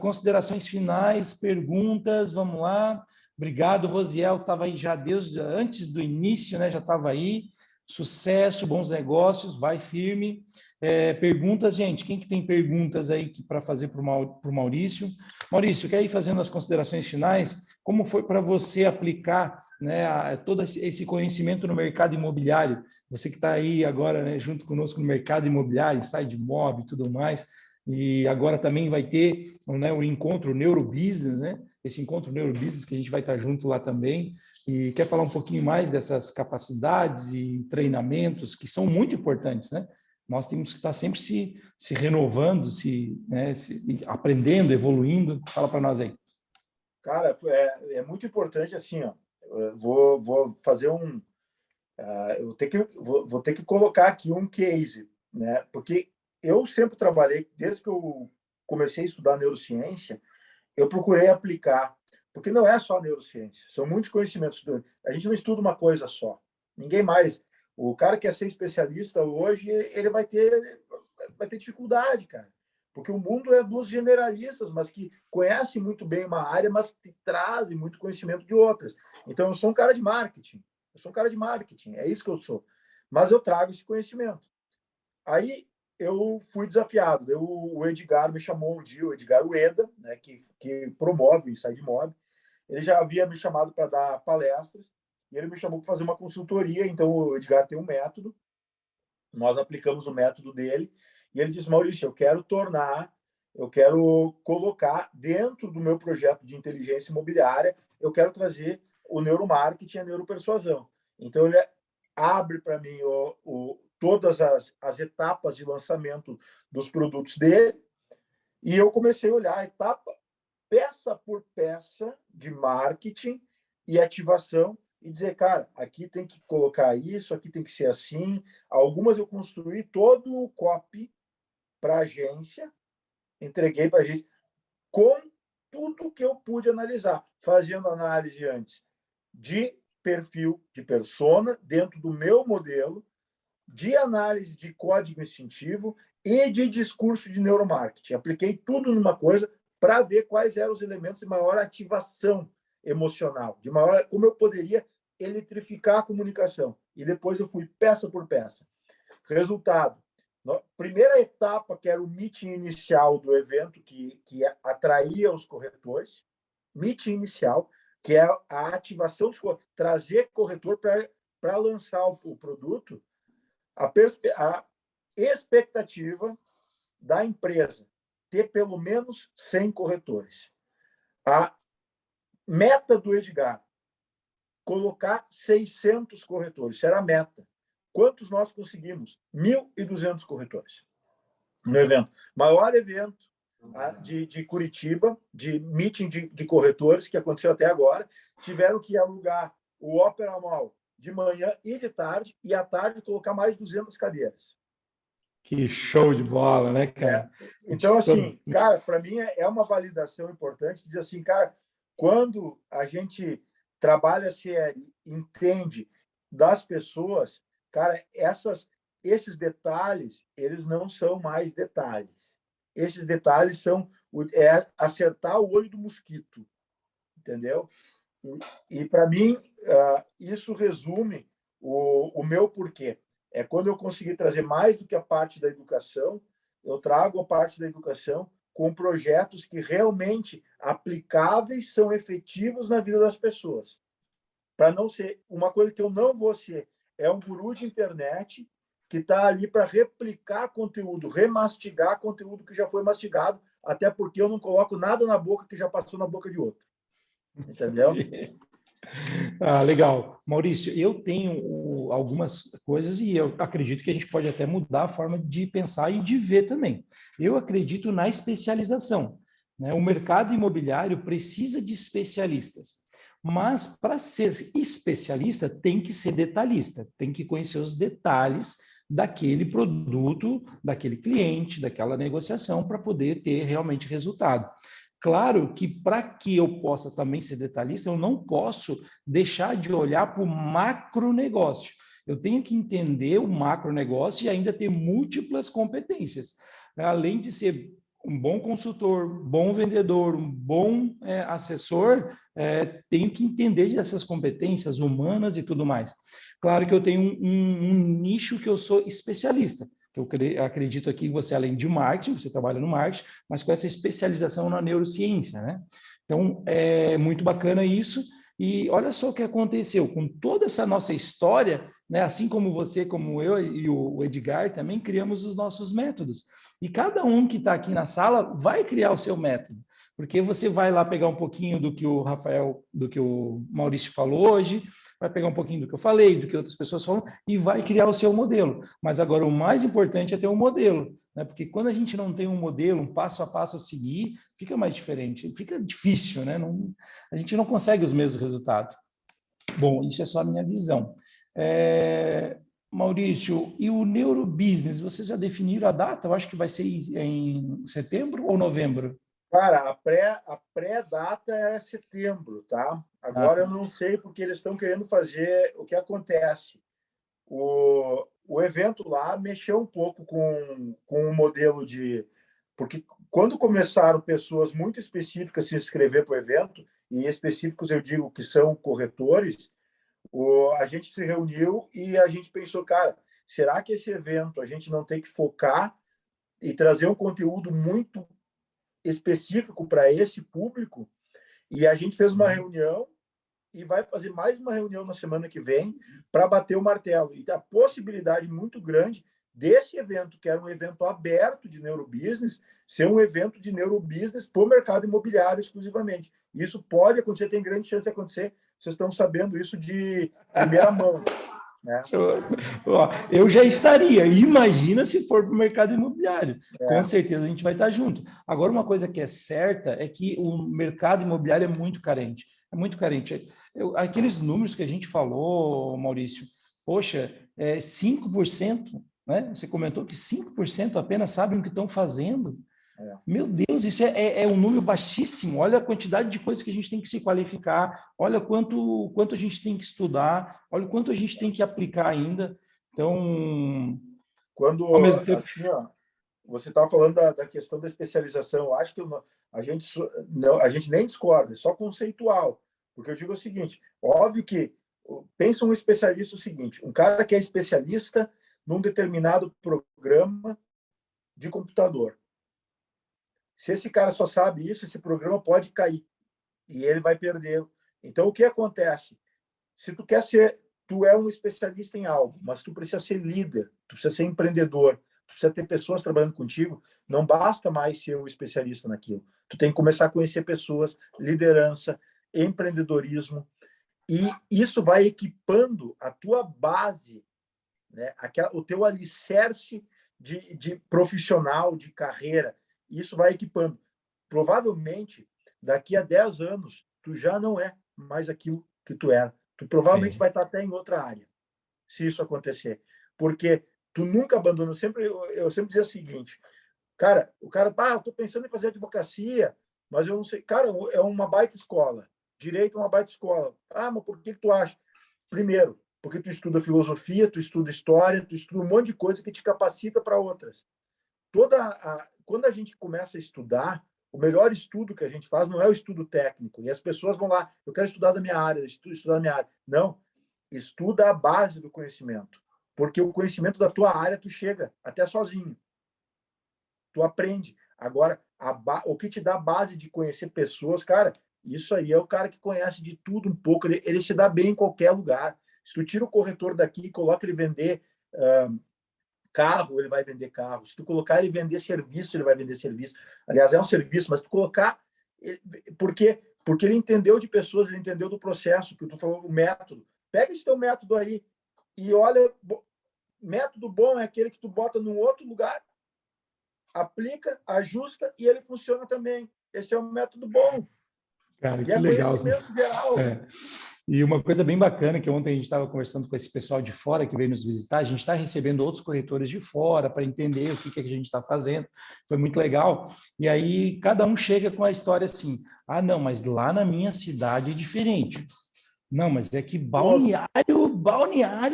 considerações finais, perguntas, vamos lá. Obrigado, Rosiel, estava aí já antes do início, né? Já estava aí. Sucesso, bons negócios, vai firme. Perguntas, gente, quem que tem perguntas aí para fazer para o Maurício? Maurício, quer ir fazendo as considerações finais? Como foi para você aplicar, né, todo esse conhecimento no mercado imobiliário? Você que está aí agora, né, junto conosco no mercado imobiliário, SideMob e tudo mais, e agora também vai ter, né, o encontro Neurobusiness, né? Esse encontro Neurobusiness que a gente vai estar junto lá também. E quer falar um pouquinho mais dessas capacidades e treinamentos que são muito importantes, né? Nós temos que estar sempre se renovando, né, aprendendo, evoluindo. Fala para nós aí. Cara, é muito importante assim, ó. Vou fazer vou ter que colocar aqui um case, né? Porque eu sempre trabalhei, desde que eu comecei a estudar neurociência, eu procurei aplicar, porque não é só neurociência, são muitos conhecimentos. A gente não estuda uma coisa só. Ninguém mais. O cara que quer ser especialista hoje, ele vai ter dificuldade, cara. Porque o mundo é dos generalistas, mas que conhecem muito bem uma área, mas que trazem muito conhecimento de outras. Então, eu sou um cara de marketing. É isso que eu sou. Mas eu trago esse conhecimento. Aí eu fui desafiado. O Edgar me chamou um dia, o Edgar Ueda, né, que promove o SideMob. Ele já havia me chamado para dar palestras e ele me chamou para fazer uma consultoria. Então, o Edgar tem um método, nós aplicamos o método dele e ele disse, Maurício, eu quero colocar dentro do meu projeto de inteligência imobiliária, eu quero trazer o neuromarketing e a neuropersuasão. Então, ele abre para mim todas as etapas de lançamento dos produtos dele e eu comecei a olhar a etapa, peça por peça de marketing e ativação e dizer, cara, aqui tem que colocar isso, aqui tem que ser assim. Algumas eu construí todo o copy para a agência, entreguei para a agência com tudo que eu pude analisar, fazendo análise antes de perfil de persona dentro do meu modelo, de análise de código instintivo e de discurso de neuromarketing. Apliquei tudo numa coisa para ver quais eram os elementos de maior ativação emocional, de maior como eu poderia eletrificar a comunicação. E depois eu fui peça por peça. Resultado: primeira etapa, que era o meeting inicial do evento, que atraía os corretores, meeting inicial, que é a ativação dos corretores, trazer corretor para lançar o produto, a expectativa da empresa ter pelo menos 100 corretores. A meta do Edgar, colocar 600 corretores, isso era a meta. Quantos nós conseguimos? 1.200 corretores no evento. Maior evento de Curitiba, de meeting de corretores, que aconteceu até agora. Tiveram que alugar o Opera Mall de manhã e de tarde, e à tarde colocar mais 200 cadeiras. Que show de bola, né, cara? Então, assim, cara, para mim é uma validação importante, dizer assim, cara, quando a gente trabalha sério, entende das pessoas, cara, esses detalhes, eles não são mais detalhes. Esses detalhes são acertar o olho do mosquito, entendeu? E para mim, isso resume o meu porquê. É quando eu consegui trazer mais do que a parte da educação, eu trago a parte da educação com projetos que realmente aplicáveis, são efetivos na vida das pessoas. Para não ser uma coisa que eu não vou ser, é um guru de internet que está ali para replicar conteúdo, remastigar conteúdo que já foi mastigado, até porque eu não coloco nada na boca que já passou na boca de outro. Entendeu? Legal. Maurício, eu tenho algumas coisas e eu acredito que a gente pode até mudar a forma de pensar e de ver também. Eu acredito na especialização, né? O mercado imobiliário precisa de especialistas, mas para ser especialista tem que ser detalhista, tem que conhecer os detalhes daquele produto, daquele cliente, daquela negociação para poder ter realmente resultado. Claro que para que eu possa também ser detalhista, eu não posso deixar de olhar para o macronegócio. Eu tenho que entender o macronegócio e ainda ter múltiplas competências. Além de ser um bom consultor, bom vendedor, um bom assessor, tenho que entender dessas competências humanas e tudo mais. Claro que eu tenho um nicho que eu sou especialista. Eu acredito aqui que você, além de marketing, você trabalha no marketing, mas com essa especialização na neurociência, né? Então, é muito bacana isso. E olha só o que aconteceu. Com toda essa nossa história, né? Assim como você, como eu e o Edgar, também criamos os nossos métodos. E cada um que está aqui na sala vai criar o seu método. Porque você vai lá pegar um pouquinho do que o Rafael, do que o Maurício falou hoje, vai pegar um pouquinho do que eu falei, do que outras pessoas falam, e vai criar o seu modelo. Mas agora o mais importante é ter um modelo, né? Porque quando a gente não tem um modelo, um passo a passo a seguir, fica mais diferente, fica difícil, né? A gente não consegue os mesmos resultados. Bom, isso é só a minha visão. Maurício, e o neurobusiness, vocês já definiram a data? Eu acho que vai ser em setembro ou novembro? Cara, a pré-data é setembro, tá? Agora eu não sei porque eles estão querendo fazer o que acontece. O evento lá mexeu um pouco com o modelo de... Porque quando começaram pessoas muito específicas a se inscrever para o evento, e específicos eu digo que são corretores, a gente se reuniu e a gente pensou, cara, será que esse evento a gente não tem que focar e trazer um conteúdo muito específico para esse público? E a gente fez uma reunião e vai fazer mais uma reunião na semana que vem para bater o martelo. E a possibilidade muito grande desse evento, que era um evento aberto de neurobusiness, ser um evento de neurobusiness para o mercado imobiliário exclusivamente. Isso pode acontecer, tem grande chance de acontecer. Vocês estão sabendo isso de primeira mão. Né? Eu já estaria. Imagina se for para o mercado imobiliário. Com certeza a gente vai estar junto. Agora, uma coisa que é certa é que o mercado imobiliário é muito carente. é muito carente. Aqueles números que a gente falou, Maurício, poxa, 5%, né? Você comentou que 5% apenas sabem o que estão fazendo. Meu Deus, isso é um número baixíssimo. Olha a quantidade de coisas que a gente tem que se qualificar, olha quanto a gente tem que estudar, olha o quanto a gente tem que aplicar ainda. Então, Quando, ao mesmo tempo... assim, ó, você estava falando da questão da especialização, eu acho que a gente nem discorda, é só conceitual. Porque eu digo o seguinte, óbvio que, pensa um especialista o seguinte, um cara que é especialista num determinado programa de computador. Se esse cara só sabe isso, esse programa pode cair e ele vai perder. Então, o que acontece? Se tu quer ser, tu é um especialista em algo, mas tu precisa ser líder, tu precisa ser empreendedor, tu precisa ter pessoas trabalhando contigo, não basta mais ser um especialista naquilo. Tu tem que começar a conhecer pessoas, liderança, empreendedorismo, e isso vai equipando a tua base, né? O teu alicerce de profissional, de carreira. Isso vai equipando. Provavelmente, daqui a 10 anos, tu já não é mais aquilo que tu era. Tu provavelmente vai estar até em outra área, se isso acontecer. Porque tu nunca abandonou. Eu sempre dizia o seguinte, cara, eu estou pensando em fazer advocacia, mas eu não sei. Cara, é uma baita escola. Direito é uma baita escola. Mas por que tu acha? Primeiro, porque tu estuda filosofia, tu estuda história, tu estuda um monte de coisa que te capacita para outras. Quando a gente começa a estudar, o melhor estudo que a gente faz não é o estudo técnico. E as pessoas vão lá, eu quero estudar da minha área, estudar da minha área. Não, estuda a base do conhecimento. Porque o conhecimento da tua área, tu chega até sozinho. Tu aprende. Agora, o que te dá a base de conhecer pessoas, cara, isso aí é o cara que conhece de tudo um pouco. Ele se dá bem em qualquer lugar. Se tu tira o corretor daqui e coloca ele vender carro, ele vai vender carro. Se tu colocar ele vender serviço, ele vai vender serviço. Aliás, é um serviço, mas tu colocar... Porque ele entendeu de pessoas, ele entendeu do processo, que tu falou, o método. Pega esse teu método aí e olha... Método bom é aquele que tu bota num outro lugar, aplica, ajusta e ele funciona também. Esse é um método bom. Cara, E que é legal. conhecimento geral. E uma coisa bem bacana, que ontem a gente estava conversando com esse pessoal de fora que veio nos visitar, a gente está recebendo outros corretores de fora para entender o que a gente está fazendo, foi muito legal. E aí cada um chega com a história assim, não, mas lá na minha cidade é diferente. Não, mas é que balneário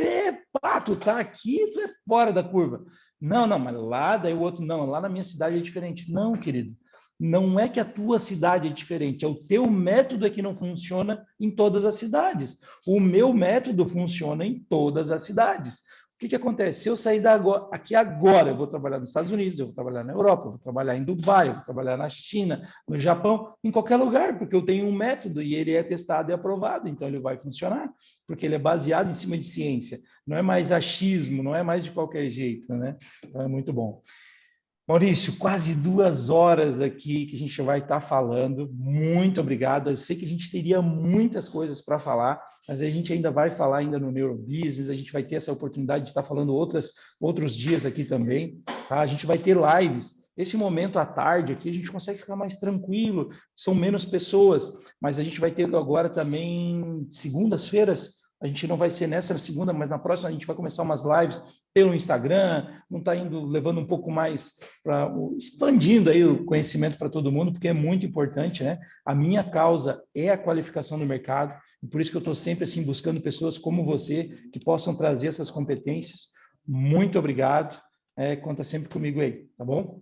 é tu tá aqui, tu é fora da curva. Não, mas lá, daí o outro, não, lá na minha cidade é diferente. Não, querido, não é que a tua cidade é diferente, é o teu método que não funciona em todas as cidades. O meu método funciona em todas as cidades. O que acontece? Se eu sair aqui agora, eu vou trabalhar nos Estados Unidos, eu vou trabalhar na Europa, eu vou trabalhar em Dubai, eu vou trabalhar na China, no Japão, em qualquer lugar, porque eu tenho um método e ele é testado e aprovado, então ele vai funcionar, porque ele é baseado em cima de ciência. Não é mais achismo, não é mais de qualquer jeito, né? Então é muito bom. Maurício, quase 2 horas aqui que a gente vai estar falando. Muito obrigado. Eu sei que a gente teria muitas coisas para falar, mas a gente ainda vai falar ainda no Neurobusiness, a gente vai ter essa oportunidade de estar falando outros dias aqui também. Tá? A gente vai ter lives. Esse momento à tarde aqui a gente consegue ficar mais tranquilo, são menos pessoas, mas a gente vai ter agora também segundas-feiras. A gente não vai ser nessa segunda, mas na próxima a gente vai começar umas lives pelo Instagram, não está levando um pouco mais para expandindo aí o conhecimento para todo mundo, porque é muito importante, né? A minha causa é a qualificação do mercado, e por isso que eu estou sempre assim buscando pessoas como você que possam trazer essas competências. Muito obrigado. Conta sempre comigo aí, tá bom?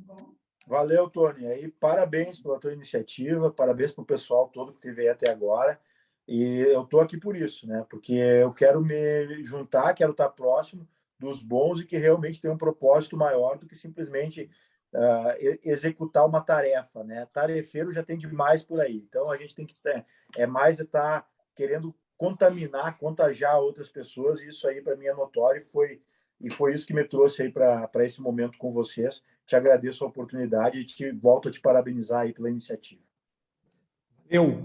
Valeu, Tony. Aí, parabéns pela tua iniciativa, parabéns para o pessoal todo que teve aí até agora. E eu estou aqui por isso, né? Porque eu quero me juntar, quero estar próximo dos bons e que realmente tem um propósito maior do que simplesmente executar uma tarefa, né? Tarefeiro já tem demais por aí. Então a gente tem que mais estar querendo contagiar outras pessoas. E isso aí para mim é notório e foi isso que me trouxe aí para esse momento com vocês. Te agradeço a oportunidade e volto a te parabenizar aí pela iniciativa.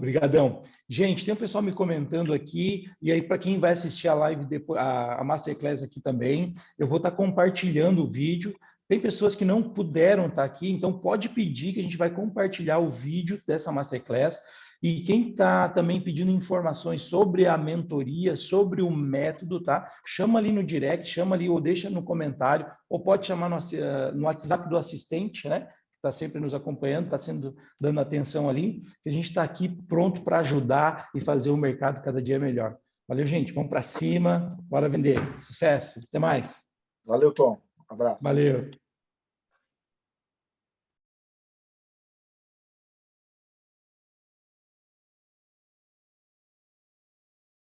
Brigadão. Gente, tem um pessoal me comentando aqui, e aí para quem vai assistir a live depois, a Masterclass aqui também, eu vou estar compartilhando o vídeo. Tem pessoas que não puderam estar aqui, então pode pedir que a gente vai compartilhar o vídeo dessa Masterclass. E quem está também pedindo informações sobre a mentoria, sobre o método, tá? Chama ali no direct, chama ali ou deixa no comentário, ou pode chamar no WhatsApp do assistente, né? Que está sempre nos acompanhando, está dando atenção ali, que a gente está aqui pronto para ajudar e fazer o mercado cada dia melhor. Valeu, gente. Vamos para cima, bora vender. Sucesso. Até mais. Valeu, Tom. Abraço. Valeu.